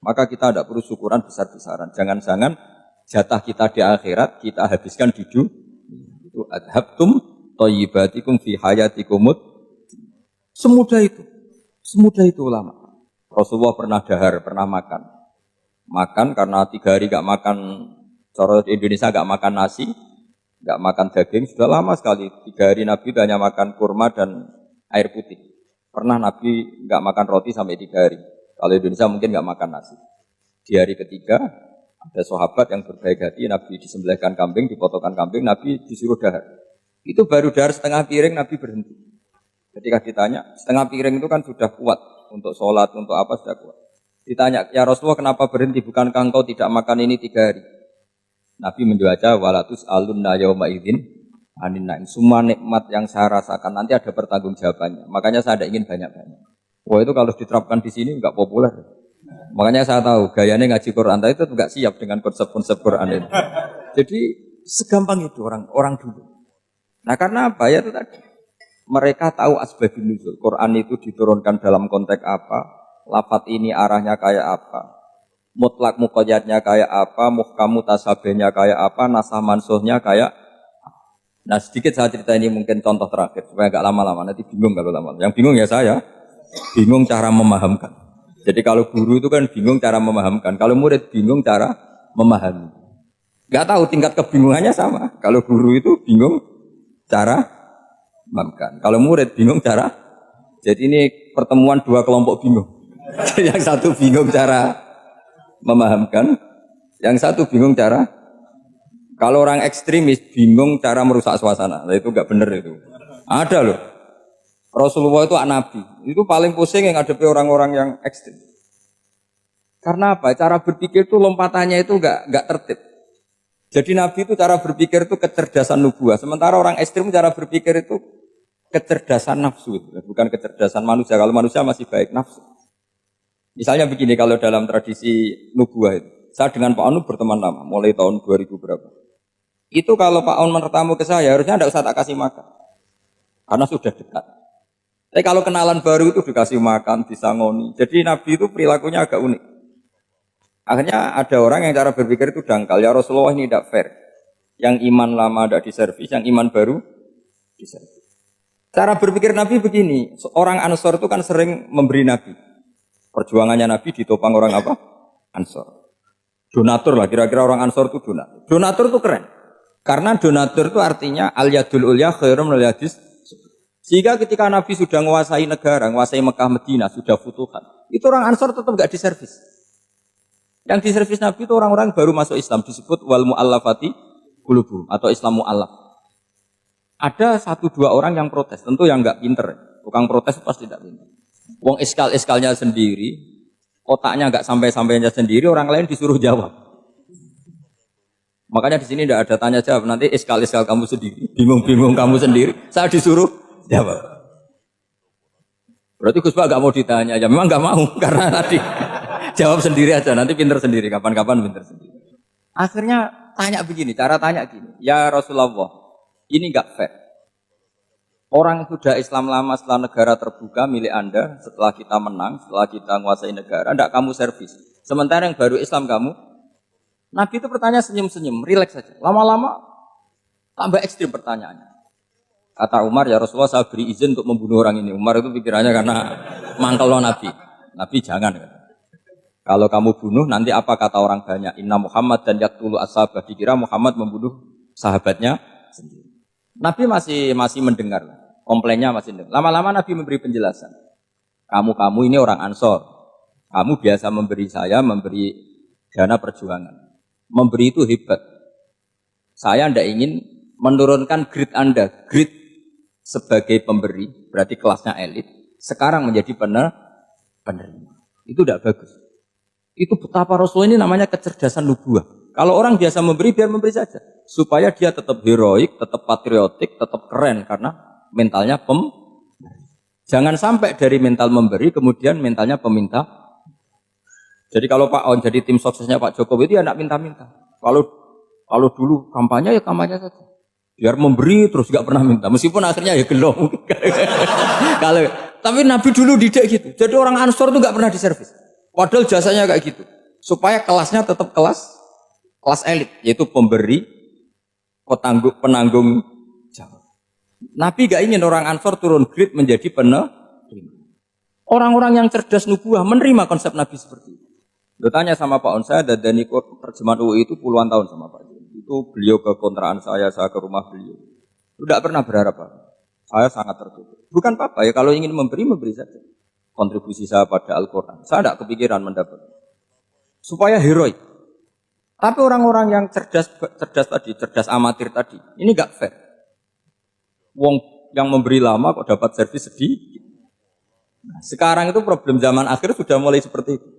Maka kita tidak perlu syukuran besar-besaran. Jangan-jangan jatah kita di akhirat kita habiskan di dunia. Itu adhabtum thayyibatikum fi hayatikumud dunya. Semudah itu. Semudah itu ulama. Rasulullah pernah dahar, pernah makan. Makan karena 3 hari gak makan, cara Indonesia gak makan nasi, gak makan daging, sudah lama sekali. 3 hari Nabi hanya makan kurma dan air putih. Pernah Nabi gak makan roti sampai 3 hari. Kalau Indonesia mungkin gak makan nasi. Di hari ketiga, ada sahabat yang berbaik hati, Nabi disembelihkan kambing, dipotongkan kambing, Nabi disuruh dahar. Itu baru dahar setengah piring, Nabi berhenti. Ketika ditanya, setengah piring itu kan sudah kuat. Untuk sholat, untuk apa sudah kuat. Ditanya, ya Rasulullah kenapa berhenti? Bukankah engkau tidak makan ini 3 hari? Nabi menjawab, walatus alunna yawma idzin anin naim. Semua nikmat yang saya rasakan nanti ada pertanggungjawabannya. Makanya saya tidak ingin banyak-banyak. Wah itu kalau diterapkan di sini enggak populer. Makanya saya tahu gayanya ngaji Quran itu enggak siap dengan konsep-konsep Quran ini. Jadi segampang itu orang dulu. Nah karena apa ya itu tadi? Mereka tahu asbabun nuzul. Quran itu diturunkan dalam konteks apa? Lafaz ini arahnya kayak apa? Mutlak muqayyadnya kayak apa? Muhkam mutasabihnya kayak apa? Nasah mansuhnya kayak apa? Nah sedikit saya cerita ini mungkin contoh terakhir supaya agak lama-lama. Nanti bingung kalau lama. Yang bingung ya saya. Bingung cara memahamkan. Jadi kalau guru itu kan bingung cara memahamkan. Kalau murid bingung cara memahami. Gak tahu tingkat kebingungannya sama. Kalau guru itu bingung cara memahamkan. Kalau murid bingung cara, jadi ini pertemuan 2 kelompok bingung. Yang satu bingung cara memahamkan, yang satu bingung cara. Kalau orang ekstremis bingung cara merusak suasana, nah, itu nggak benar itu. Ada loh. Rasulullah itu anak nabi. Itu paling pusing yang ngadepi orang-orang yang ekstrem. Karena apa? Cara berpikir itu lompatannya itu enggak tertib. Jadi nabi itu cara berpikir itu kecerdasan nubuah. Sementara orang ekstrem cara berpikir itu kecerdasan nafsu. Bukan kecerdasan manusia. Kalau manusia masih baik nafsu. Misalnya begini, kalau dalam tradisi nubuah itu. Saya dengan Pak Anu berteman lama. Mulai tahun 2000 berapa. Itu kalau Pak Anu bertamu ke saya, harusnya tidak usah tak kasih makan. Karena sudah dekat. Tapi kalau kenalan baru itu dikasih makan, disangoni. Jadi Nabi itu perilakunya agak unik. Akhirnya ada orang yang cara berpikir itu dangkal. Ya Rasulullah ini tidak fair. Yang iman lama tidak diservis, yang iman baru diservis. Cara berpikir Nabi begini. Orang Ansor itu kan sering memberi Nabi. Perjuangannya Nabi ditopang orang apa? Ansor. Donatur lah, kira-kira orang Ansor itu donatur. Donatur itu keren. Karena donatur itu artinya al-yadul ulya khairum minal yadis. Sehingga ketika Nabi sudah menguasai negara, menguasai Mekah Medina, sudah futuhat, itu orang Ansor tetap enggak diservis. Yang diservis Nabi itu orang-orang baru masuk Islam, disebut wal mu'allafati qulubuhum atau Islam mu'allaf. Ada 1-2 orang yang protes, tentu yang enggak pinter. Tukang protes pasti tidak pinter. Wong iskal-iskalnya sendiri, otaknya enggak sampai-sampainya sendiri, orang lain disuruh jawab. Makanya di sini tidak ada tanya jawab, nanti iskal-iskal kamu sendiri, bingung-bingung kamu sendiri, saya disuruh jawab. Berarti Gus Pak gak mau ditanya, ya memang gak mau karena tadi jawab sendiri aja, nanti pinter sendiri, kapan-kapan pinter sendiri. Akhirnya tanya begini, cara tanya gini, ya Rasulullah, ini gak fair. Orang sudah Islam lama setelah negara terbuka milik Anda, setelah kita menang, setelah kita menguasai negara, tidak kamu servis. Sementara yang baru Islam kamu, Nabi itu bertanya senyum-senyum, rileks saja. Lama-lama tambah ekstrim pertanyaannya. Kata Umar, ya Rasulullah saya beri izin untuk membunuh orang ini. Umar itu pikirannya karena mangkel Nabi. Nabi jangan. Kalau kamu bunuh, nanti apa kata orang banyak? Inna Muhammad dan yaktulu ashabah. Dikira Muhammad membunuh sahabatnya sendiri. Nabi masih mendengar. Komplainnya masih mendengar. Lama-lama Nabi memberi penjelasan. Kamu ini orang Ansor. Kamu biasa memberi saya, memberi dana perjuangan. Memberi itu hebat. Saya tidak ingin menurunkan grade Anda. Grade sebagai pemberi, berarti kelasnya elit, sekarang menjadi penerima. Itu tidak bagus. Itu betapa Rasul ini namanya kecerdasan nubuah. Kalau orang biasa memberi, biar memberi saja. Supaya dia tetap heroik, tetap patriotik, tetap keren. Karena mentalnya Jangan sampai dari mental memberi, kemudian mentalnya peminta. Jadi kalau Pak On jadi tim suksesnya Pak Jokowi itu ya tidak minta-minta. Kalau dulu kampanye ya kampanye saja. Biar memberi terus gak pernah minta. Meskipun akhirnya ya gelong. Tapi Nabi dulu tidak gitu. Jadi orang Ansor itu gak pernah diservis. Padahal jasanya kayak gitu. Supaya kelasnya tetap kelas elit. Yaitu pemberi, penanggung jawab. Nabi gak ingin orang Ansor turun grade menjadi penerima. Orang-orang yang cerdas nubuah menerima konsep Nabi seperti itu. Tanya sama Pak On, saya dan ikut terjemahan UI itu puluhan tahun sama Pak. Itu beliau ke kontrakan saya ke rumah beliau. Tidak pernah berharap apa. Saya sangat tertutup. Bukan apa-apa ya, kalau ingin memberi saja. Kontribusi saya pada Al-Quran. Saya tidak kepikiran mendapat. Supaya heroik. Tapi orang-orang yang cerdas tadi, cerdas amatir tadi, ini gak fair. Wong yang memberi lama kok dapat servis sedikit. Nah, sekarang itu problem zaman akhir sudah mulai seperti itu.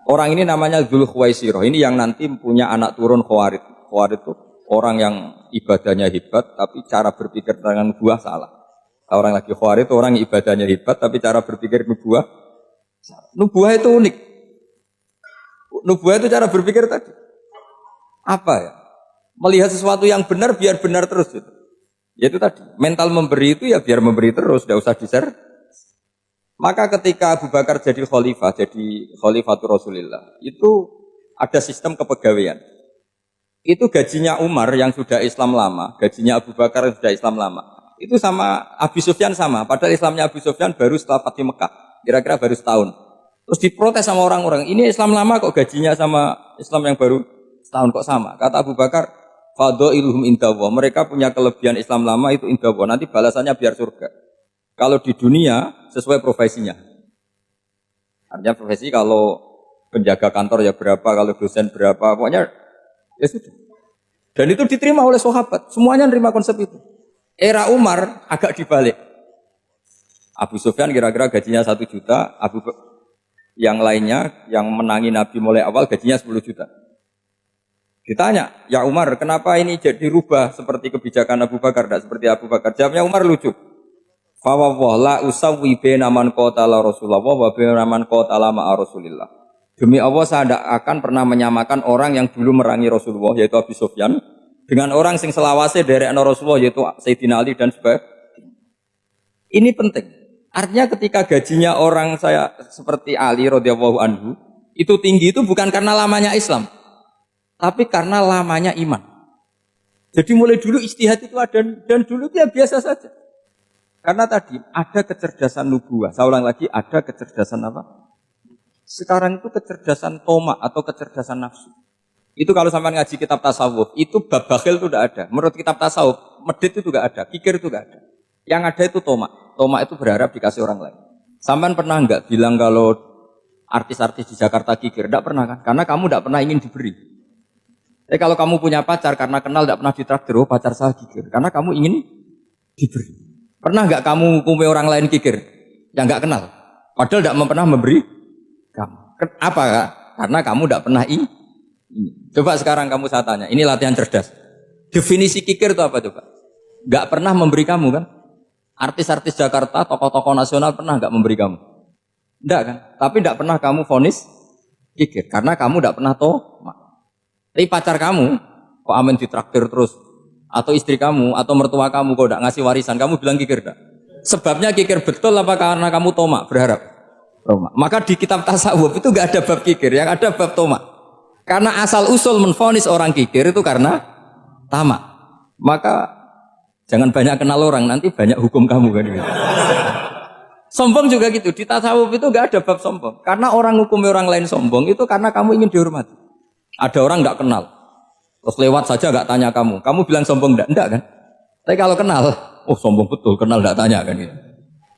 Orang ini namanya Dzul Khuwaisirah. Ini yang nanti punya anak turun Khawarij. Khawarij itu orang yang ibadahnya hebat, tapi cara berpikir tentang nubuah salah. Orang lagi Khawarij itu orang yang ibadahnya hebat, tapi cara berpikir nubuah salah. Nubuah itu unik. Nubuah itu cara berpikir tadi. Apa ya? Melihat sesuatu yang benar, biar benar terus. Gitu. Yaitu tadi, mental memberi itu ya biar memberi terus, tidak usah di-share. Maka ketika Abu Bakar jadi khalifatul Rasulillah, itu ada sistem kepegawaian. Itu gajinya Umar yang sudah Islam lama, gajinya Abu Bakar yang sudah Islam lama. Itu sama Abu Sufyan sama, padahal Islamnya Abu Sufyan baru setelah Fathu Mekah, kira-kira baru setahun. Terus diprotes sama orang-orang, ini Islam lama kok gajinya sama Islam yang baru setahun kok sama. Kata Abu Bakar, fadailuhum indallah, mereka punya kelebihan Islam lama itu indallah, nanti balasannya biar surga. Kalau di dunia sesuai profesinya. Artinya profesi kalau penjaga kantor ya berapa, kalau dosen berapa, pokoknya ya sudah. Dan itu diterima oleh sahabat, semuanya menerima konsep itu. Era Umar agak dibalik. Abu Sufyan kira-kira gajinya 1 juta, yang lainnya yang menangi Nabi mulai awal gajinya 10 juta. Ditanya, ya Umar, kenapa ini jadi rubah seperti kebijakan Abu Bakar, tidak seperti Abu Bakar? Jawabnya Umar lucu. Fa la usawwi baina man qatala Rasulullah wa baina man qatala ma'a Rasulillah. Demi Allah saya tidak akan pernah menyamakan orang yang dulu merangi Rasulullah yaitu Abu Sufyan dengan orang sing selawase dari Rasulullah yaitu Sayyidina Ali dan sebagainya. Ini penting. Artinya ketika gajinya orang saya seperti Ali radhiyallahu anhu itu tinggi itu bukan karena lamanya Islam, tapi karena lamanya iman. Jadi mulai dulu ijtihad itu ada dan dulu dia biasa saja. Karena tadi ada kecerdasan nubuah. Saya ulang lagi, ada kecerdasan apa? Sekarang itu kecerdasan toma atau kecerdasan nafsu. Itu kalau sampai ngaji kitab tasawuf, itu bab bakhil itu tidak ada. Menurut kitab tasawuf, medit itu tidak ada, kikir itu tidak ada. Yang ada itu toma. Toma itu berharap dikasih orang lain. Sampai pernah enggak bilang kalau artis-artis di Jakarta kikir? Tidak pernah kan? Karena kamu tidak pernah ingin diberi. Kalau kamu punya pacar karena kenal tidak pernah ditraktir, oh pacar saya kikir. Karena kamu ingin diberi. Pernah enggak kamu hukumi orang lain kikir? Yang enggak kenal. Padahal tidak pernah memberi kamu. Apa kak? Karena kamu tidak pernah ingin. Coba sekarang kamu saya tanya. Ini latihan cerdas. Definisi kikir itu apa coba? Enggak pernah memberi kamu kan? Artis-artis Jakarta, tokoh-tokoh nasional pernah nggak memberi kamu? Enggak kan? Tapi enggak pernah kamu vonis kikir. Karena kamu enggak pernah Tapi pacar kamu, kok amin ditraktir terus? Atau istri kamu, atau mertua kamu, kok enggak ngasih warisan? Kamu bilang kikir enggak? Sebabnya kikir betul apa karena kamu toma, berharap? Toma. Maka di kitab tasawuf itu enggak ada bab kikir, yang ada bab toma. Karena asal usul menvonis orang kikir itu karena tamak. Maka jangan banyak kenal orang, nanti banyak hukum kamu kan gitu. Sombong juga gitu, di tasawuf itu enggak ada bab sombong. Karena orang hukum orang lain sombong itu karena kamu ingin dihormati. Ada orang enggak kenal, terus lewat saja enggak tanya kamu bilang sombong enggak? Enggak kan? Tapi kalau kenal, oh sombong betul, kenal enggak tanya kan gitu.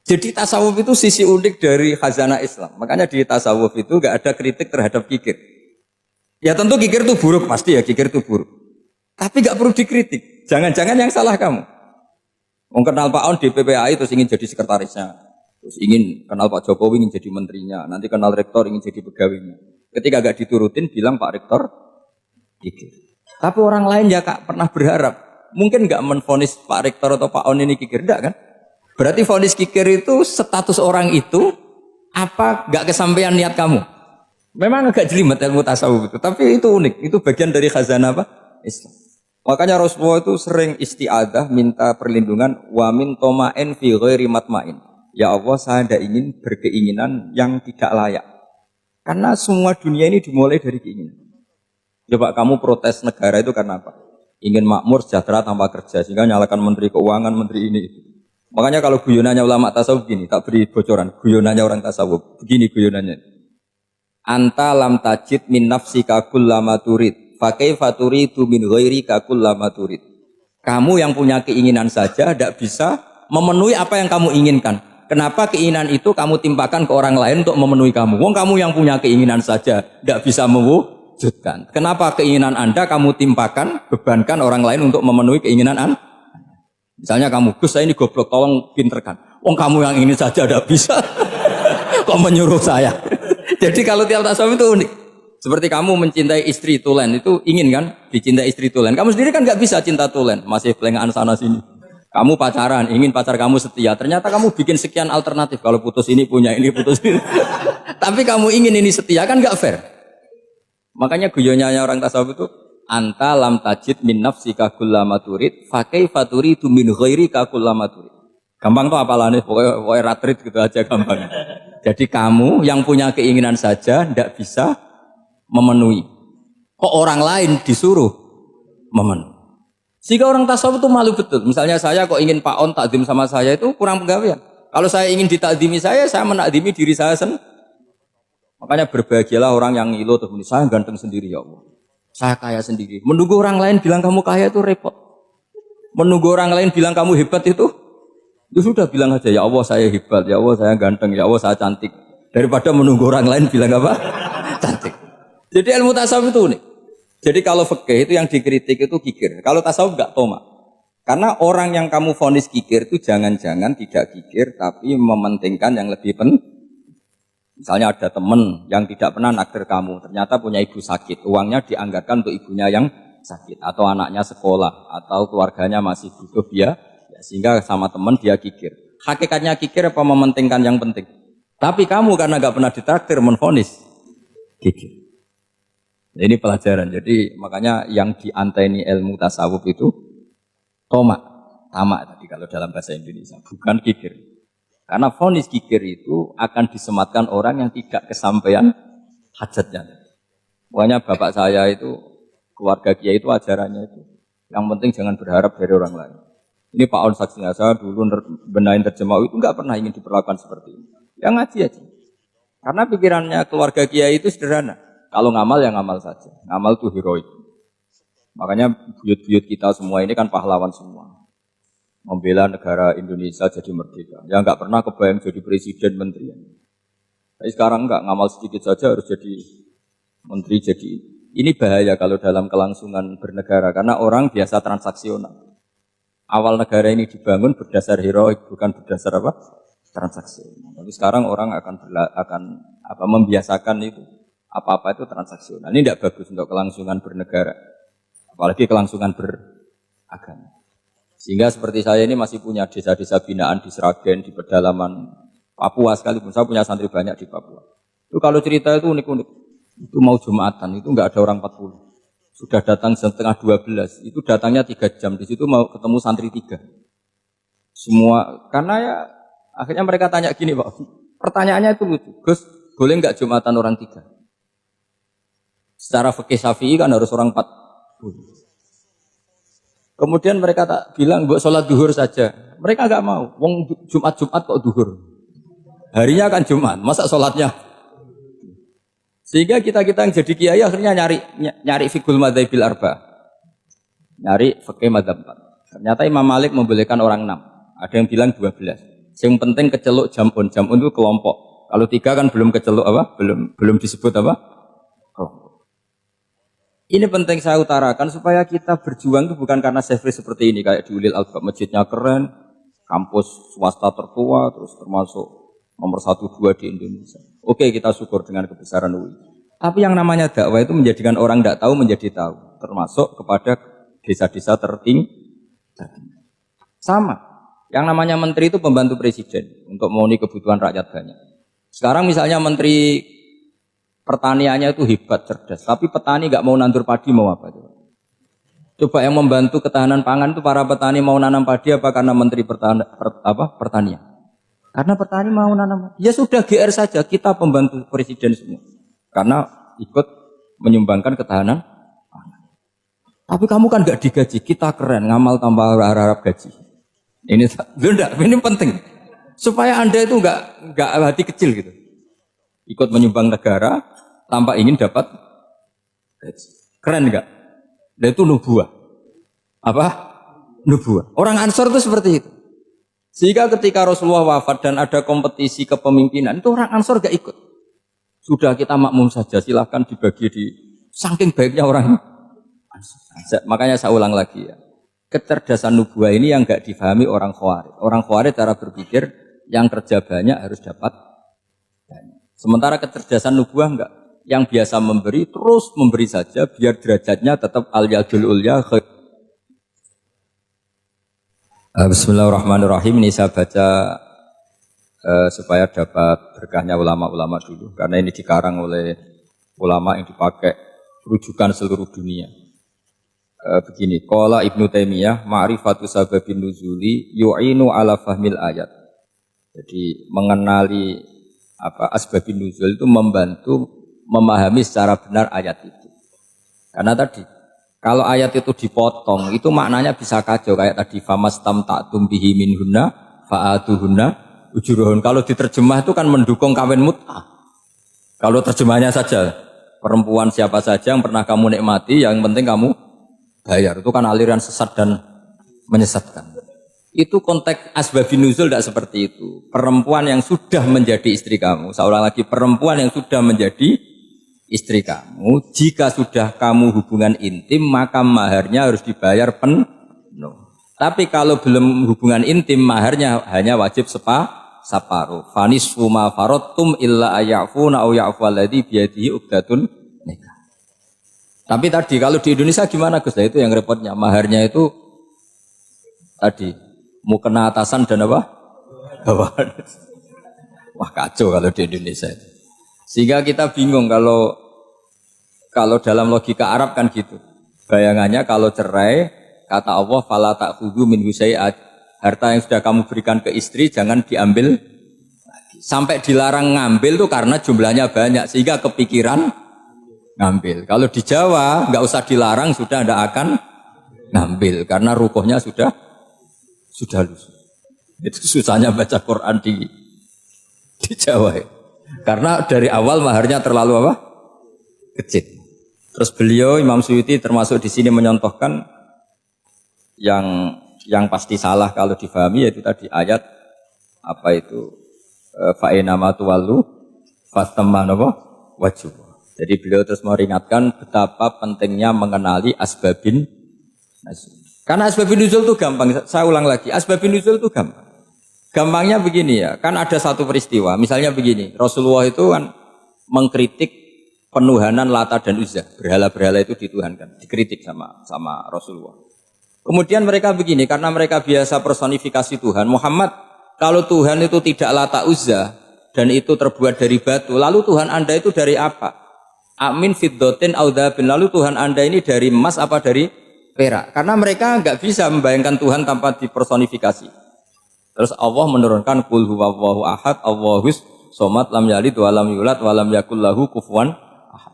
Jadi tasawuf itu sisi unik dari khazanah Islam. Makanya di tasawuf itu enggak ada kritik terhadap kikir. Ya tentu kikir itu buruk, pasti ya kikir itu buruk. Tapi enggak perlu dikritik. Jangan-jangan yang salah kamu. Kenal Pak On di PPAI terus ingin jadi sekretarisnya, terus ingin kenal Pak Jokowi ingin jadi menterinya, nanti kenal rektor ingin jadi pegawainya. Ketika gak diturutin bilang Pak Rektor kikir. Tapi orang lain ya kak pernah berharap, mungkin gak menvonis Pak Rektor atau Pak On ini kikir, enggak kan? Berarti vonis kikir itu status orang itu apa gak kesampaian niat kamu? Memang agak jelimet ilmu tasawuf itu, tapi itu unik, itu bagian dari khazanah apa? Islam. Makanya Rasulullah itu sering isti'adah minta perlindungan wa min toma'in fi ghairi matma'in. Ya Allah, saya tidak ingin berkeinginan yang tidak layak. Karena semua dunia ini dimulai dari keinginan. Coba kamu protes negara itu karena apa? Ingin makmur, sejahtera tanpa kerja sehingga nyalakan menteri keuangan, menteri ini itu. Makanya kalau guyonannya ulama tasawuf gini, tak beri bocoran, guyonannya orang tasawuf. Begini guyonannya. Anta lam tajid min nafsika kullama turid. Fakai faturi tu min ghairi kakul lama turid. Kamu yang punya keinginan saja tidak bisa memenuhi apa yang kamu inginkan. Kenapa keinginan itu kamu timpakan ke orang lain untuk memenuhi kamu? Wong kamu yang punya keinginan saja tidak bisa mewujudkan. Kenapa keinginan Anda kamu timpakan, bebankan orang lain untuk memenuhi keinginan Anda? Misalnya kamu, Gus saya ini goblok, tolong pinterkan. Wong kamu yang ini saja tidak bisa, kok menyuruh saya? Jadi kalau tiap tasawuf itu unik. Seperti kamu mencintai istri tulen, itu ingin kan dicintai istri tulen. Kamu sendiri kan nggak bisa cinta tulen, masih pelengahan sana sini. Kamu pacaran, ingin pacar kamu setia. Ternyata kamu bikin sekian alternatif. Kalau putus ini punya ini, putus ini. Tapi kamu ingin ini setia, kan nggak fair. Makanya guyonanya orang tasawuf itu anta lam tajid min nafsika kullama turid fa kaifa turidu min ghairika kullama turid. Gampang tuh apalane, pokoknya ratrit gitu aja gampang. Jadi kamu yang punya keinginan saja tidak bisa memenuhi. Kok orang lain disuruh memenuhi. Sehingga orang tasawuf itu malu betul. Misalnya saya kok ingin Pak On takdim sama saya itu kurang pegawaian. Kalau saya ingin ditakdimi saya menakdimi diri saya sendiri. Makanya berbahagialah orang yang ngilu terus saya ganteng sendiri ya Allah. Saya kaya sendiri. Menunggu orang lain bilang kamu kaya itu repot. Menunggu orang lain bilang kamu hebat itu sudah bilang aja ya Allah saya hebat, ya Allah saya ganteng, ya Allah saya cantik. Daripada menunggu orang lain bilang apa? Cantik. Jadi ilmu tasawuf itu unik. Jadi kalau fikih itu yang dikritik itu kikir. Kalau tasawuf enggak toma. Karena orang yang kamu vonis kikir itu jangan-jangan tidak kikir tapi mementingkan yang lebih penting. Misalnya ada teman yang tidak pernah naksir kamu, ternyata punya ibu sakit, uangnya dianggarkan untuk ibunya yang sakit, atau anaknya sekolah, atau keluarganya masih butuh dia, ya, sehingga sama teman dia kikir. Hakikatnya kikir apa mementingkan yang penting? Tapi kamu karena nggak pernah ditraktir menvonis kikir. Ini pelajaran. Jadi makanya yang dianteni ilmu tasawuf itu tamak tadi kalau dalam bahasa Indonesia, bukan kikir. Karena vonis kikir itu akan disematkan orang yang tidak kesampaian hajatnya. Pokoknya bapak saya itu, keluarga kiai itu ajarannya itu. Yang penting jangan berharap dari orang lain. Ini Pak On saksinya, saya dulu benahin terjemah itu nggak pernah ingin diperlakukan seperti ini. Yang ngaji aja. Karena pikirannya keluarga kiai itu sederhana. Kalau ngamal ya ngamal saja. Ngamal itu heroik. Makanya buyut-buyut kita semua ini kan pahlawan semua. Membela negara Indonesia jadi merdeka. Ya nggak pernah kebayang jadi presiden, menteri. Tapi sekarang nggak, ngamal sedikit saja harus jadi menteri. Jadi ini bahaya kalau dalam kelangsungan bernegara. Karena orang biasa transaksional. Awal negara ini dibangun berdasar heroik, bukan berdasar apa? Transaksional. Tapi sekarang orang akan membiasakan itu. Apa-apa itu transaksional. Ini tidak bagus untuk kelangsungan bernegara. Apalagi kelangsungan beragama. Sehingga seperti saya ini masih punya desa-desa binaan di Sragen, di pedalaman Papua sekalipun. Saya punya santri banyak di Papua. Itu kalau cerita itu unik-unik. Itu mau Jumatan, itu enggak ada orang 40. Sudah datang setengah 12. Itu datangnya 3 jam. Di situ mau ketemu santri 3. Semua, karena ya akhirnya mereka tanya gini Pak. Pertanyaannya itu lucu. Gus, boleh enggak Jumatan orang 3? Secara fikih Syafi'i kan harus orang 40. Kemudian mereka tak bilang buat sholat duhur saja. Mereka nggak mau. Wong Jumat kok duhur. Harinya kan Jumat. Masa sholatnya? Sehingga kita yang jadi kiai akhirnya nyari fikul madzhabil arba. Nyari fikih madzhab 4. Ternyata Imam Malik membolehkan orang 6. Ada yang bilang 12. Yang penting keceluk jamun itu kelompok. Kalau 3 kan belum keceluk apa? Belum disebut apa? Kelompok. Ini penting saya utarakan supaya kita berjuang itu bukan karena service seperti ini kayak di Ulil Albab, masjidnya keren, kampus swasta tertua, terus termasuk nomor 1-2 di Indonesia. Oke, kita syukur dengan kebesaran UI. Tapi yang namanya dakwah itu menjadikan orang tidak tahu menjadi tahu, termasuk kepada desa-desa tertinggi. Sama, yang namanya menteri itu pembantu presiden untuk memenuhi kebutuhan rakyat banyak. Sekarang misalnya menteri pertaniannya itu hebat, cerdas. Tapi petani nggak mau nandur padi, mau apa? Coba yang membantu ketahanan pangan itu para petani mau nanam padi apa karena menteri pertanian? Karena petani mau nanam padi. Ya sudah GR saja, kita pembantu presiden semua. Karena ikut menyumbangkan ketahanan pangan. Tapi kamu kan nggak digaji, kita keren, ngamal tambah harap gaji. Ini penting. Supaya Anda itu nggak hati kecil gitu. Ikut menyumbang negara tanpa ingin dapat gaji. Keren enggak? Dan itu nubuah. Apa? Nubuah. Orang Ansor itu seperti itu. Sehingga ketika Rasulullah wafat dan ada kompetisi kepemimpinan, itu orang Ansor enggak ikut. Sudah kita makmum saja, silahkan dibagi di saking baiknya orang Ansor. Makanya saya ulang lagi ya. Kecerdasan nubuah ini yang enggak difahami orang Khawarij. Orang Khawarij cara berpikir yang kerja banyak harus dapat banyak. Sementara kecerdasan nubuah enggak. Yang biasa memberi, terus memberi saja, biar derajatnya tetap al-yadul ulya. Bismillahirrahmanirrahim. Ini saya baca supaya dapat berkahnya ulama-ulama dulu. Karena ini dikarang oleh ulama yang dipakai rujukan seluruh dunia. Begini, qala Ibnu Taimiyah, ma'rifatu sababin nuzuli yu'inu ala fahmil ayat. Jadi mengenali asbabun nuzul itu membantu memahami secara benar ayat itu. Karena tadi kalau ayat itu dipotong itu maknanya bisa kacau kayak tadi famastamta'tum bihi minhunna fa'atuhunna ujurahun. Kalau diterjemah itu kan mendukung kawin mut'ah. Kalau terjemahnya saja perempuan siapa saja yang pernah kamu nikmati, yang penting kamu bayar. Itu kan aliran sesat dan menyesatkan. Itu konteks asbabun nuzul tidak seperti itu. Perempuan yang sudah menjadi istri kamu, saya ulang lagi, perempuan yang sudah menjadi istri kamu, jika sudah kamu hubungan intim, maka maharnya harus dibayar penuh. Tapi kalau belum hubungan intim, maharnya hanya wajib separuh. Fanisfu ma faradtum illa ayafuna au ya'fu alladzi biyadihi uqdatun nikah. Tapi tadi kalau di Indonesia gimana Gus? Nah, itu yang repotnya. Maharnya itu tadi mukena atasan dan apa? Bawahan. Wah kacau kalau di Indonesia itu. Sehingga kita bingung kalau dalam logika Arab kan gitu. Bayangannya kalau cerai, kata Allah, fala ta'khudhu minhu syai'at. Harta yang sudah kamu berikan ke istri jangan diambil lagi. Sampai dilarang ngambil tuh karena jumlahnya banyak sehingga kepikiran ngambil. Kalau di Jawa nggak usah dilarang sudah tidak akan ngambil karena rukuhnya sudah lusuh. Itu susahnya baca Quran di Jawa ya. Karena dari awal maharnya terlalu apa? Kecil. Terus beliau Imam Suyuti termasuk di sini menyontohkan yang pasti salah kalau difahami yaitu tadi ayat apa itu fa'inama tuwallu fatamma wajhu. Jadi beliau terus meringatkan betapa pentingnya mengenali asbabin nuzul. Karena asbabin nuzul itu gampang. Saya ulang lagi, asbabin nuzul itu gampang. Gampangnya begini ya, kan ada satu peristiwa. Misalnya begini, Rasulullah itu kan mengkritik penuhanan Lata dan Uzza. Berhala-berhala itu dituhankan, dikritik sama Rasulullah. Kemudian mereka begini, karena mereka biasa personifikasi Tuhan. Muhammad, kalau Tuhan itu tidak Lata Uzza dan itu terbuat dari batu, lalu Tuhan Anda itu dari apa? Amin fiddotin audhabin, lalu Tuhan Anda ini dari emas apa dari perak? Karena mereka nggak bisa membayangkan Tuhan tanpa dipersonifikasi. Terus Allah menurunkan qul huwallahu ahad, Allahus somad, lam yalid wa lam yulad wa lam yakul lahu kufuwan ahad.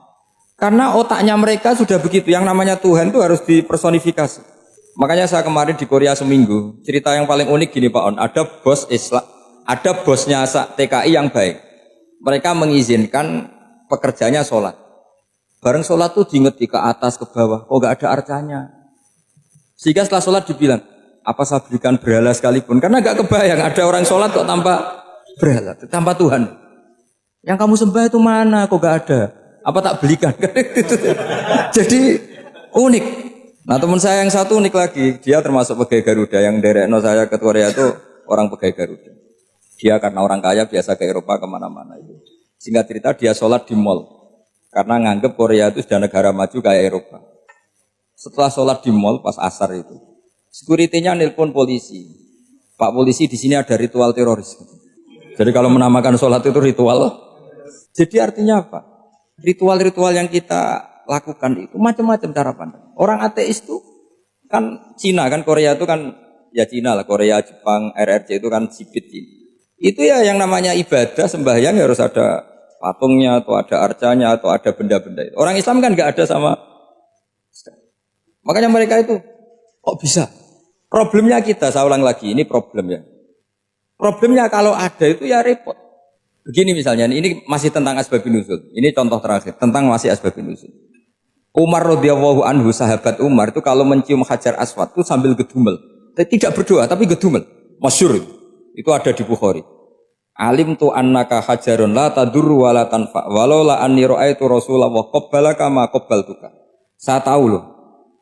Karena otaknya mereka sudah begitu, yang namanya Tuhan itu harus dipersonifikasi. Makanya saya kemarin di Korea seminggu, cerita yang paling unik gini Pak On, ada bos Islam, ada bosnya TKI yang baik. Mereka mengizinkan pekerjanya sholat. Bareng sholat tuh diinget ke atas ke bawah, kok gak ada arcanya. Sehingga setelah sholat dibilang, apa saya belikan berhala sekalipun? Karena gak kebayang ada orang sholat kok tanpa berhala, tanpa Tuhan. Yang kamu sembah itu mana? Kok gak ada? Apa tak belikan? Jadi unik. Nah teman saya yang satu unik lagi, dia termasuk pegawai Garuda, yang derekno saya ke Korea itu orang pegawai Garuda. Dia karena orang kaya biasa ke Eropa kemana-mana itu. Singkat cerita dia sholat di mall, karena nganggep Korea itu sudah negara maju kayak Eropa. Setelah sholat di mall pas asar itu, security-nya nelpon polisi. Pak polisi di sini ada ritual teroris. Jadi kalau menamakan sholat itu ritual. Jadi artinya apa? Ritual-ritual yang kita lakukan itu macam-macam cara pandang. Orang ateis itu kan Cina kan, Korea itu kan ya Cina lah, Korea, Jepang, RRC itu kan sipit ini. Itu ya yang namanya ibadah sembahyang harus ada patungnya atau ada arcanya atau ada benda-benda itu. Orang Islam kan nggak ada sama. Makanya mereka itu kok bisa? Problemnya kita, saya ulang lagi, ini problemnya. Problemnya kalau ada itu ya repot. Begini misalnya, ini masih tentang asbabun nuzul. Ini contoh terakhir tentang masih asbabun nuzul. Umar radhiyallahu anhu, sahabat Umar itu kalau mencium Hajar Aswad itu sambil gedumel. Tidak berdoa tapi gedumel. Masyhur itu ada di Bukhari. Alim tu annaka hajarun la tadurru wa la tanfa walau la anni ra'aitu Rasulullah qabbalaka ma qabbaltuka. Saya tahu loh.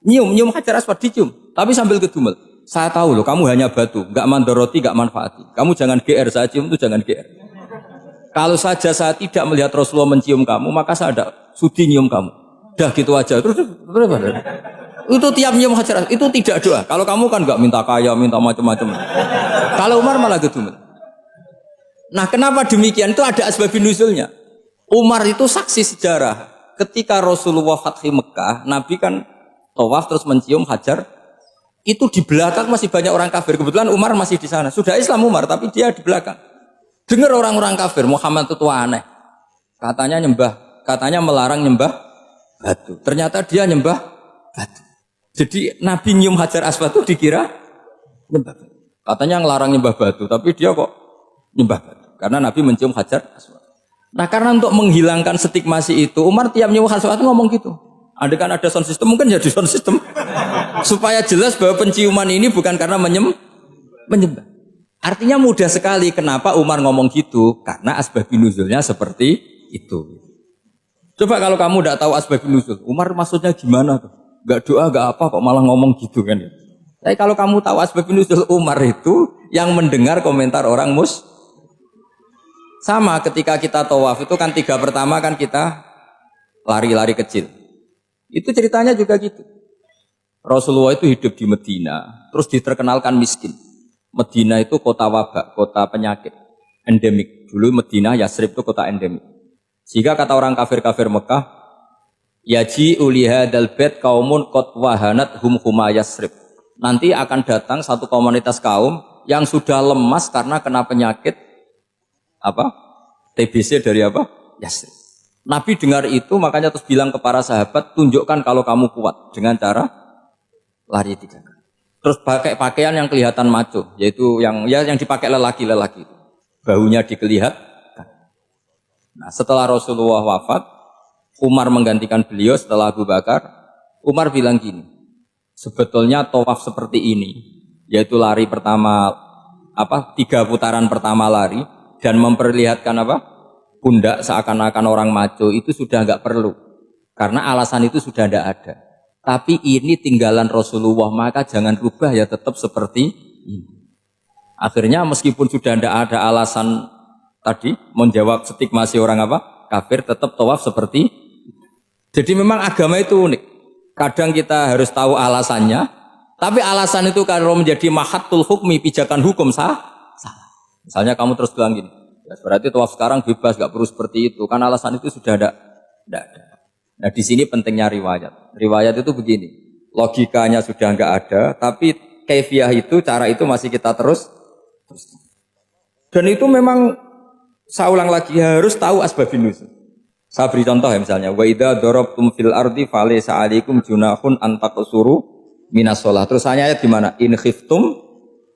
Nyium Hajar Aswad dicium tapi sambil gedumel. Saya tahu loh kamu hanya batu, enggak mandoroti, enggak manfaati. Kamu jangan GR, saya cium itu jangan GR. Kalau saja saya tidak melihat Rasulullah mencium kamu, maka saya ada sudi nyium kamu. Dah gitu aja. Terus itu tiap nyium Hajar Aswad itu tidak doa. Kalau kamu kan enggak minta kaya, minta macam-macam. Kalau Umar malah gedumel. Nah, kenapa demikian? Itu ada asbabun nuzulnya. Umar itu saksi sejarah. Ketika Rasulullah Fathi Mekah, Nabi kan tawaf terus mencium Hajar. Itu di belakang masih banyak orang kafir. Kebetulan Umar masih di sana. Sudah Islam Umar, tapi dia di belakang. Dengar orang-orang kafir, Muhammad itu tua aneh. Katanya melarang nyembah batu. Ternyata dia nyembah batu. Jadi Nabi nyium Hajar Aswad itu dikira nyembah batu. Katanya ngelarang nyembah batu, tapi dia kok nyembah batu. Karena Nabi mencium Hajar Aswad. Nah karena untuk menghilangkan stigmasi itu, Umar tiap nyium Hajar Aswad ngomong gitu. Andai kan ada sound system, mungkin jadi sound system. Supaya jelas bahwa penciuman ini bukan karena menyembah. Artinya mudah sekali kenapa Umar ngomong gitu. Karena asbabun nuzulnya seperti itu. Coba kalau kamu tidak tahu asbabun nuzul, Umar maksudnya gimana tuh? Gak doa, gak apa, kok malah ngomong gitu kan ya. Tapi kalau kamu tahu asbabun nuzul Umar itu yang mendengar komentar orang sama ketika kita tawaf itu kan 3 pertama kan kita lari-lari kecil. Itu ceritanya juga gitu. Rasulullah itu hidup di Medina, terus diterkenalkan miskin. Medina itu kota wabak, kota penyakit, endemik. Dulu Medina, Yasrib itu kota endemik. Jika kata orang kafir-kafir Mekah, yaji ulihadal bait kaumun qad wahanat hum huma Yasrib. Nanti akan datang satu komunitas kaum yang sudah lemas karena kena penyakit TBC dari Yasrib. Nabi dengar itu makanya terus bilang ke para sahabat, tunjukkan kalau kamu kuat dengan cara lari 3 kali. Terus pakai pakaian yang kelihatan maco, yaitu yang dipakai lelaki-lelaki. Bahunya dikelihatan. Nah, setelah Rasulullah wafat, Umar menggantikan beliau setelah Abu Bakar. Umar bilang gini, sebetulnya tawaf seperti ini, yaitu lari pertama 3 putaran pertama lari dan memperlihatkan pundak seakan-akan orang maco itu sudah enggak perlu. Karena alasan itu sudah tidak ada. Tapi ini tinggalan Rasulullah, maka jangan rubah ya tetap seperti ini. Akhirnya meskipun sudah tidak ada alasan tadi menjawab stigmasi orang kafir, tetap tawaf seperti itu. Jadi memang agama itu unik. Kadang kita harus tahu alasannya, tapi alasan itu kalau menjadi mahatul hukmi, pijakan hukum salah. Misalnya kamu terus bilang gini, ya berarti tawaf sekarang bebas, gak perlu seperti itu. Kan alasan itu sudah tidak ada. Nah di sini pentingnya riwayat. Riwayat itu begini, logikanya sudah enggak ada, tapi kaifiah itu, cara itu masih kita terus. Dan itu memang saya ulang lagi harus tahu asbabun nuzul. Saya beri contoh ya misalnya, wa idza darabtum fil ardi falaysa 'alaikum junahun an taqsuru minas shalah. Terus ayat di mana? In khiftum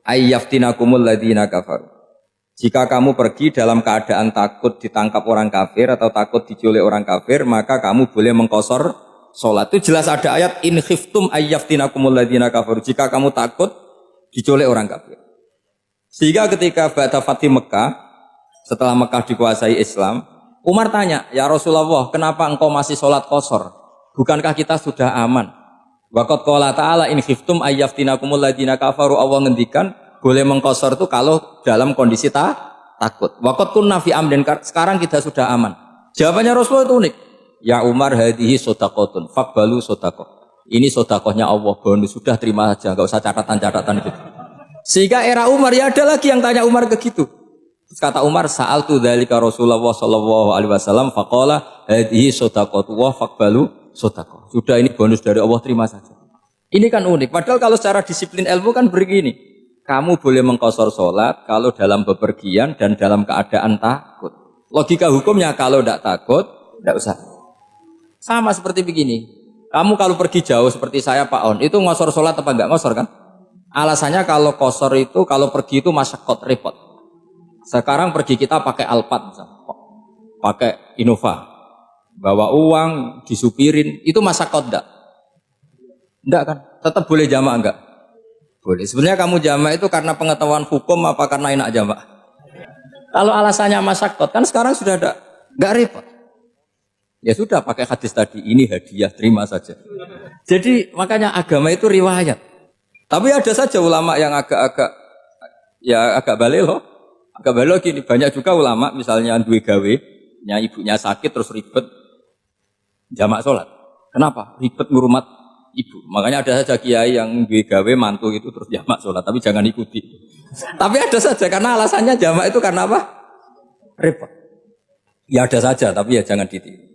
ayyaftinakumul ladzina kafaru. Jika kamu pergi dalam keadaan takut ditangkap orang kafir atau takut diculik orang kafir, maka kamu boleh mengqashar salat. Itu jelas ada ayat in khiftum ayyaftinakumul ladzina kafaru. Jika kamu takut diculik orang kafir. Sehingga ketika ba'da Fathi Mekah, setelah Mekah dikuasai Islam, Umar tanya, "Ya Rasulullah, kenapa engkau masih salat qashar? Bukankah kita sudah aman?" Waqad qala ta'ala in khiftum ayyaftinakumul ladzina kafaru. Allah ngendikan boleh mengqashar itu kalau dalam kondisi takut. Waqad kunna fi amrin, sekarang kita sudah aman. Jawabannya Rasulullah itu unik. Ya Umar hadhihi shadaqatun faqbalu shadaqah. Ini sedekahnya Allah, bonus sudah terima saja, enggak usah catatan-catatan gitu. Sehingga era Umar ya ada lagi yang tanya Umar ke gitu. Terus kata Umar, sa'altu dzalika Rasulullah sallallahu alaihi wasallam faqala hadhihi shadaqatu wa faqbalu shadaqah. Sudah ini bonus dari Allah, terima saja. Ini kan unik. Padahal kalau secara disiplin ilmu kan begini. Kamu boleh mengqashar sholat kalau dalam bepergian dan dalam keadaan takut. Logika hukumnya kalau tidak takut, tidak usah. Sama seperti begini. Kamu kalau pergi jauh seperti saya Pak On, itu ngosor sholat apa enggak ngosor kan? Alasannya kalau qashar itu, kalau pergi itu masyakot, repot. Sekarang pergi kita pakai Alphard misalnya, pakai Innova. Bawa uang, disupirin, itu masyakot enggak? Enggak kan? Tetap boleh jamaah enggak? Boleh. Sebenarnya kamu jamak itu karena pengetahuan hukum apa karena enak jamak? Kalau alasannya masyakot kan sekarang sudah ada, nggak repot. Ya sudah pakai hadis tadi, ini hadiah, terima saja. Jadi makanya agama itu riwayat. Tapi ada saja ulama yang agak balik loh. Agak balik gini, banyak juga ulama misalnya duwe gawe, ibunya sakit terus ribet jamak sholat. Kenapa? Ribet ngurumat ibu. Makanya ada saja kiai yang duwe gawe mantu itu terus jamak sholat, tapi jangan ikuti. Tapi ada saja karena alasannya jamak itu karena apa? Repot. Ya ada saja, tapi ya jangan ditiru.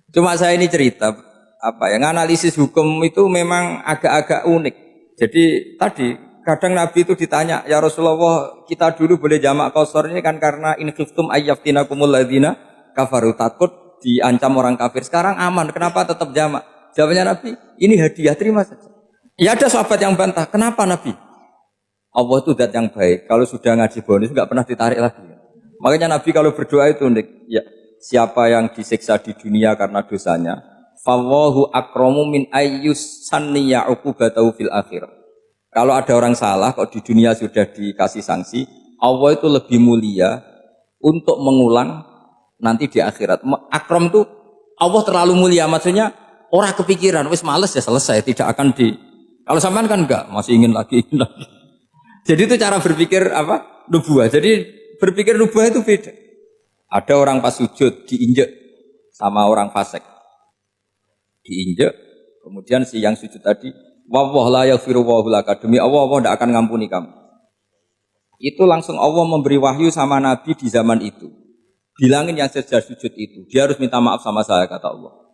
Cuma saya ini cerita yang analisis hukum itu memang agak-agak unik. Jadi tadi kadang Nabi itu ditanya, ya Rasulullah, kita dulu boleh jamak qashar ini kan karena in khiftum ayyaftinakumul ladzina kafaru, takut diancam orang kafir. Sekarang aman, kenapa tetap jamak? Jawabannya Nabi, ini hadiah, terima saja. Ya ada sahabat yang bantah, kenapa Nabi? Allah itu zat yang baik, kalau sudah ngaji bonus nggak pernah ditarik lagi. Makanya Nabi kalau berdoa itu unik, ya siapa yang disiksa di dunia karena dosanya, fawahu akramu min ayyus sanniya uqubatahu fil akhirah. Kalau ada orang salah, kok di dunia sudah dikasih sanksi, Allah itu lebih mulia untuk mengulang nanti di akhirat. Akram itu Allah terlalu mulia, maksudnya orang kepikiran, wis males ya selesai, tidak akan Kalau sampean kan enggak, masih ingin lagi, ingin lagi. Jadi itu cara berpikir apa? Nubuah. Jadi berpikir nubuah itu beda. Ada orang pas sujud diinjek sama orang fasik. Diinjek, kemudian si yang sujud tadi, wallahu la yaghfiru wallahu laka, demi Allah tidak akan ngampuni kamu. Itu langsung Allah memberi wahyu sama Nabi di zaman itu. Bilangin yang sejak sujud itu, dia harus minta maaf sama saya, kata Allah.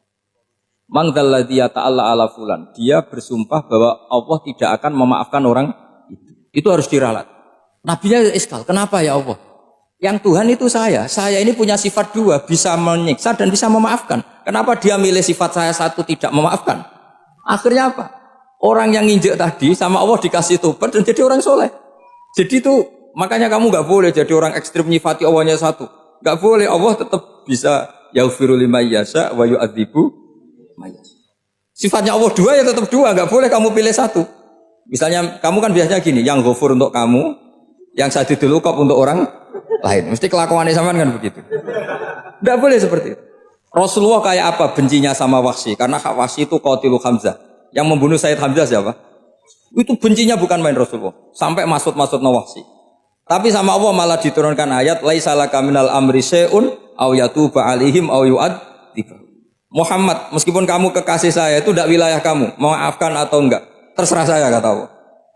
Man dzalladzi yata'alla ala fulan, dia bersumpah bahwa Allah tidak akan memaafkan orang itu. Itu harus diralat. Nabinya iskal, kenapa ya Allah? Yang Tuhan itu saya ini punya sifat dua, bisa menyiksa dan bisa memaafkan. Kenapa dia milih sifat saya satu tidak memaafkan? Akhirnya apa? Orang yang nginjek tadi sama Allah dikasih tobat dan jadi orang soleh. Jadi itu makanya kamu nggak boleh jadi orang ekstrim nyifati Allahnya satu. Nggak boleh, Allah tetap bisa yaghfiru liman yasha wa yu'adzibu man yasha. Sifatnya Allah dua ya tetap dua, nggak boleh kamu pilih satu. Misalnya kamu kan biasanya gini, yang ghafur untuk kamu, yang sadidul uqab untuk orang lain. Mesti kelakuannya sama kan begitu. Nggak boleh seperti itu. Rasulullah kayak apa bencinya sama Wahsy? Karena Wahsy itu qatilu Hamzah. Yang membunuh Sayyid Hamzah siapa? Itu bencinya bukan main Rasulullah. Sampai maksud-maksud Wahsy. Tapi sama Allah malah diturunkan ayat laisa laka minal amri syai'un aw yatuba alaihim aw yu'adzib. Muhammad, meskipun kamu kekasih saya itu tidak wilayah kamu, memaafkan atau enggak, terserah saya, kata Allah.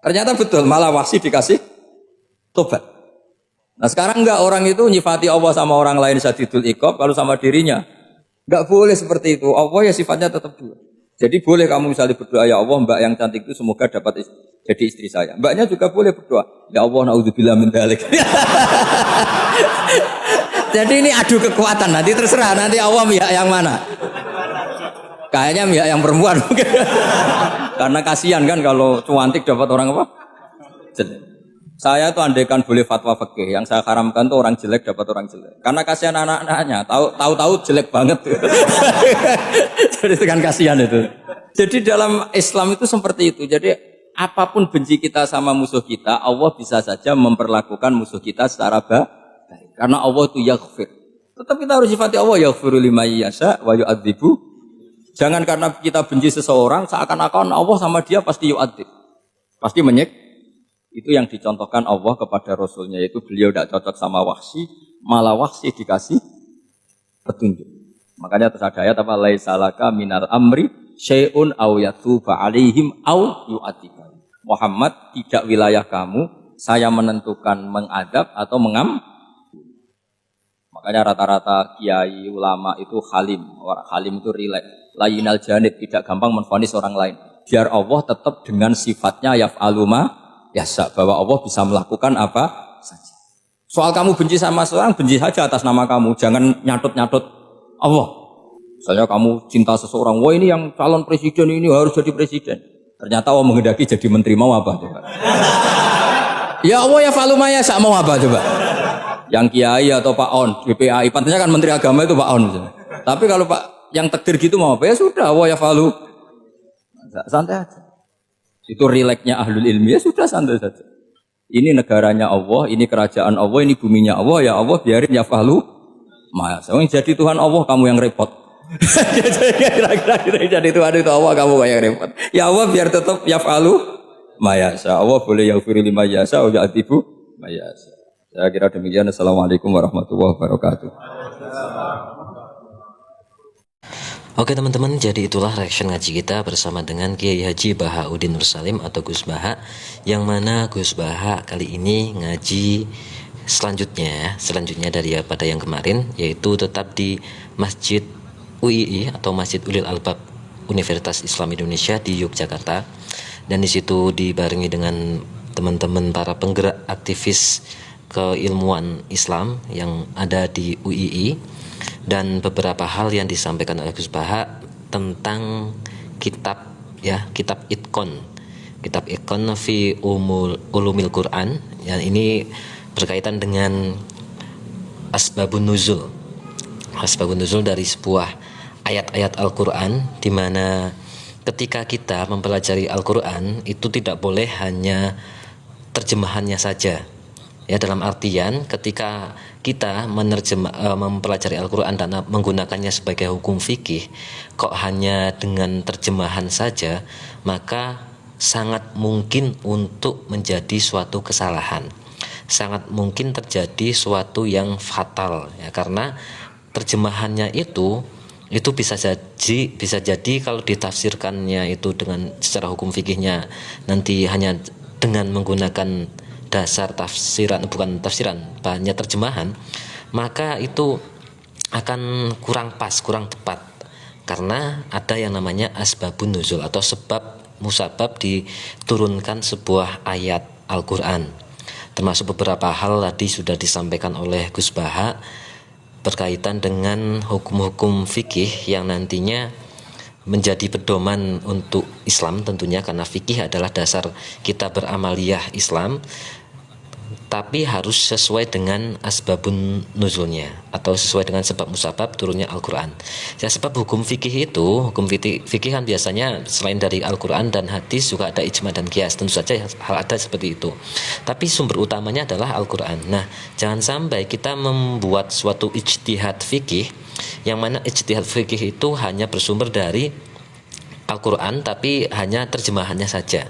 Ternyata betul, malah Wahsy dikasih tobat. Nah sekarang enggak, orang itu nyifati Allah sama orang lain sadidul iqab, kalau sama dirinya enggak boleh seperti itu. Allah ya sifatnya tetap dua. Jadi boleh kamu misalnya berdoa, ya Allah mbak yang cantik itu semoga dapat jadi istri saya. Mbaknya juga boleh berdoa, ya Allah naudzubillah min dzalik. Jadi ini adu kekuatan, nanti terserah nanti Allah pihak yang mana. Kayaknya pihak yang perempuan. Karena kasihan kan kalau cantik dapat orang apa? Jelek. Saya tuh andaikan boleh fatwa fikih, yang saya haramkan tuh orang jelek dapat orang jelek. Karena kasihan anak-anaknya, tahu-tahu jelek banget. Jadi itu kan kasihan itu. Jadi dalam Islam itu seperti itu. Jadi apapun benci kita sama musuh kita, Allah bisa saja memperlakukan musuh kita secara baik. Karena Allah itu yaghfir. Tetap kita harus sifati Allah yaghfiru liman yasha wa yu'adzibu. Jangan karena kita benci seseorang seakan-akan Allah sama dia pasti yu'adzib. Pasti menyik. Itu yang dicontohkan Allah kepada Rasulnya, yaitu beliau tidak cocok sama Wahsy, malah Wahsy dikasih petunjuk. Makanya terus ada ayat apa? Laisa laka minal amri syai'un aw yatuba alaihim aw yu'adzibah. Muhammad, tidak wilayah kamu, saya menentukan mengadab atau Makanya rata-rata kiai ulama itu halim. Orang halim itu rileks, layinal janib, tidak gampang menvonis orang lain. Biar Allah tetap dengan sifatnya yaf'alu ma yasha, bahwa Allah bisa melakukan apa saja. Soal kamu benci sama seorang, benci saja atas nama kamu, jangan nyatut-nyatut Allah. Misalnya kamu cinta seseorang, wah ini yang calon presiden ini harus jadi presiden. Ternyata Allah menghendaki jadi menteri, mau apa coba? Ya Allah ya falu ma yasha, mau apa coba? Yang kiai atau Pak On, BPAI, pantasnya kan menteri agama itu Pak On. Tapi kalau Pak yang takdir gitu mau apa? Ya sudah, Allah ya falu. Santai aja. Itu rileksnya ahlul ilmi, ya sudah santai saja. Ini negaranya Allah, ini kerajaan Allah, ini buminya Allah, ya Allah biarin ya fahlu. Mas, jadi Tuhan Allah, kamu yang repot. Kira-kira jadi Tuhan itu Allah, kamu yang repot. Ya Allah biar tetap ya fahlu mayasa. Allah boleh yaghfir liman yasha wa yu'adzibu mayasa. Saya kira demikian. Assalamualaikum warahmatullahi wabarakatuh. Oke teman-teman, jadi itulah reaction ngaji kita bersama dengan Kiai Haji Bahauddin Nur Salim atau Gus Baha, yang mana Gus Baha kali ini ngaji selanjutnya daripada yang kemarin, yaitu tetap di Masjid UII atau Masjid Ulil Albab Universitas Islam Indonesia di Yogyakarta, dan di situ dibarengi dengan teman-teman para penggerak aktivis keilmuan Islam yang ada di UII. Dan beberapa hal yang disampaikan oleh Gus Baha tentang kitab Itqon fi ulumil Quran, yang ini berkaitan dengan asbabun nuzul dari sebuah ayat-ayat Al-Quran, di mana ketika kita mempelajari Al-Quran itu tidak boleh hanya terjemahannya saja. Ya, dalam artian ketika kita mempelajari Al-Quran dan menggunakannya sebagai hukum fikih, kok hanya dengan terjemahan saja, maka sangat mungkin untuk menjadi suatu kesalahan, sangat mungkin terjadi suatu yang fatal ya, karena terjemahannya itu bisa jadi kalau ditafsirkannya itu dengan secara hukum fikihnya nanti hanya dengan menggunakan dasar tafsiran, bukan tafsiran, hanya terjemahan, maka itu akan kurang pas, kurang tepat, karena ada yang namanya asbabun nuzul atau sebab musabab diturunkan sebuah ayat Al-Quran. Termasuk beberapa hal tadi sudah disampaikan oleh Gus Baha berkaitan dengan hukum-hukum fikih yang nantinya menjadi pedoman untuk Islam tentunya, karena fikih adalah dasar kita beramaliyah Islam, tapi harus sesuai dengan asbabun nuzulnya atau sesuai dengan sebab musabab turunnya Al-Quran. Ya, sebab hukum fikih itu, hukum fikih kan biasanya selain dari Al-Quran dan hadis juga ada ijma dan qiyas, tentu saja hal ada seperti itu. Tapi sumber utamanya adalah Al-Quran. Nah, jangan sampai kita membuat suatu ijtihad fikih yang mana ijtihad fikih itu hanya bersumber dari Al-Quran tapi hanya terjemahannya saja.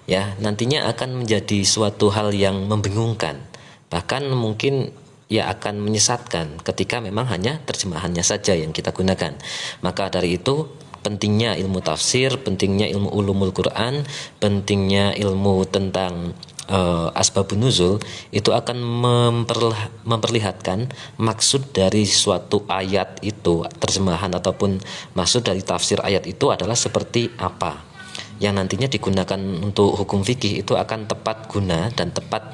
Ya, nantinya akan menjadi suatu hal yang membingungkan, bahkan mungkin ya akan menyesatkan ketika memang hanya terjemahannya saja yang kita gunakan. Maka dari itu pentingnya ilmu tafsir, pentingnya ilmu ulumul Quran, pentingnya ilmu tentang asbabun nuzul itu akan memperlihatkan maksud dari suatu ayat itu, terjemahan ataupun maksud dari tafsir ayat itu adalah seperti apa, yang nantinya digunakan untuk hukum fikih itu akan tepat guna dan tepat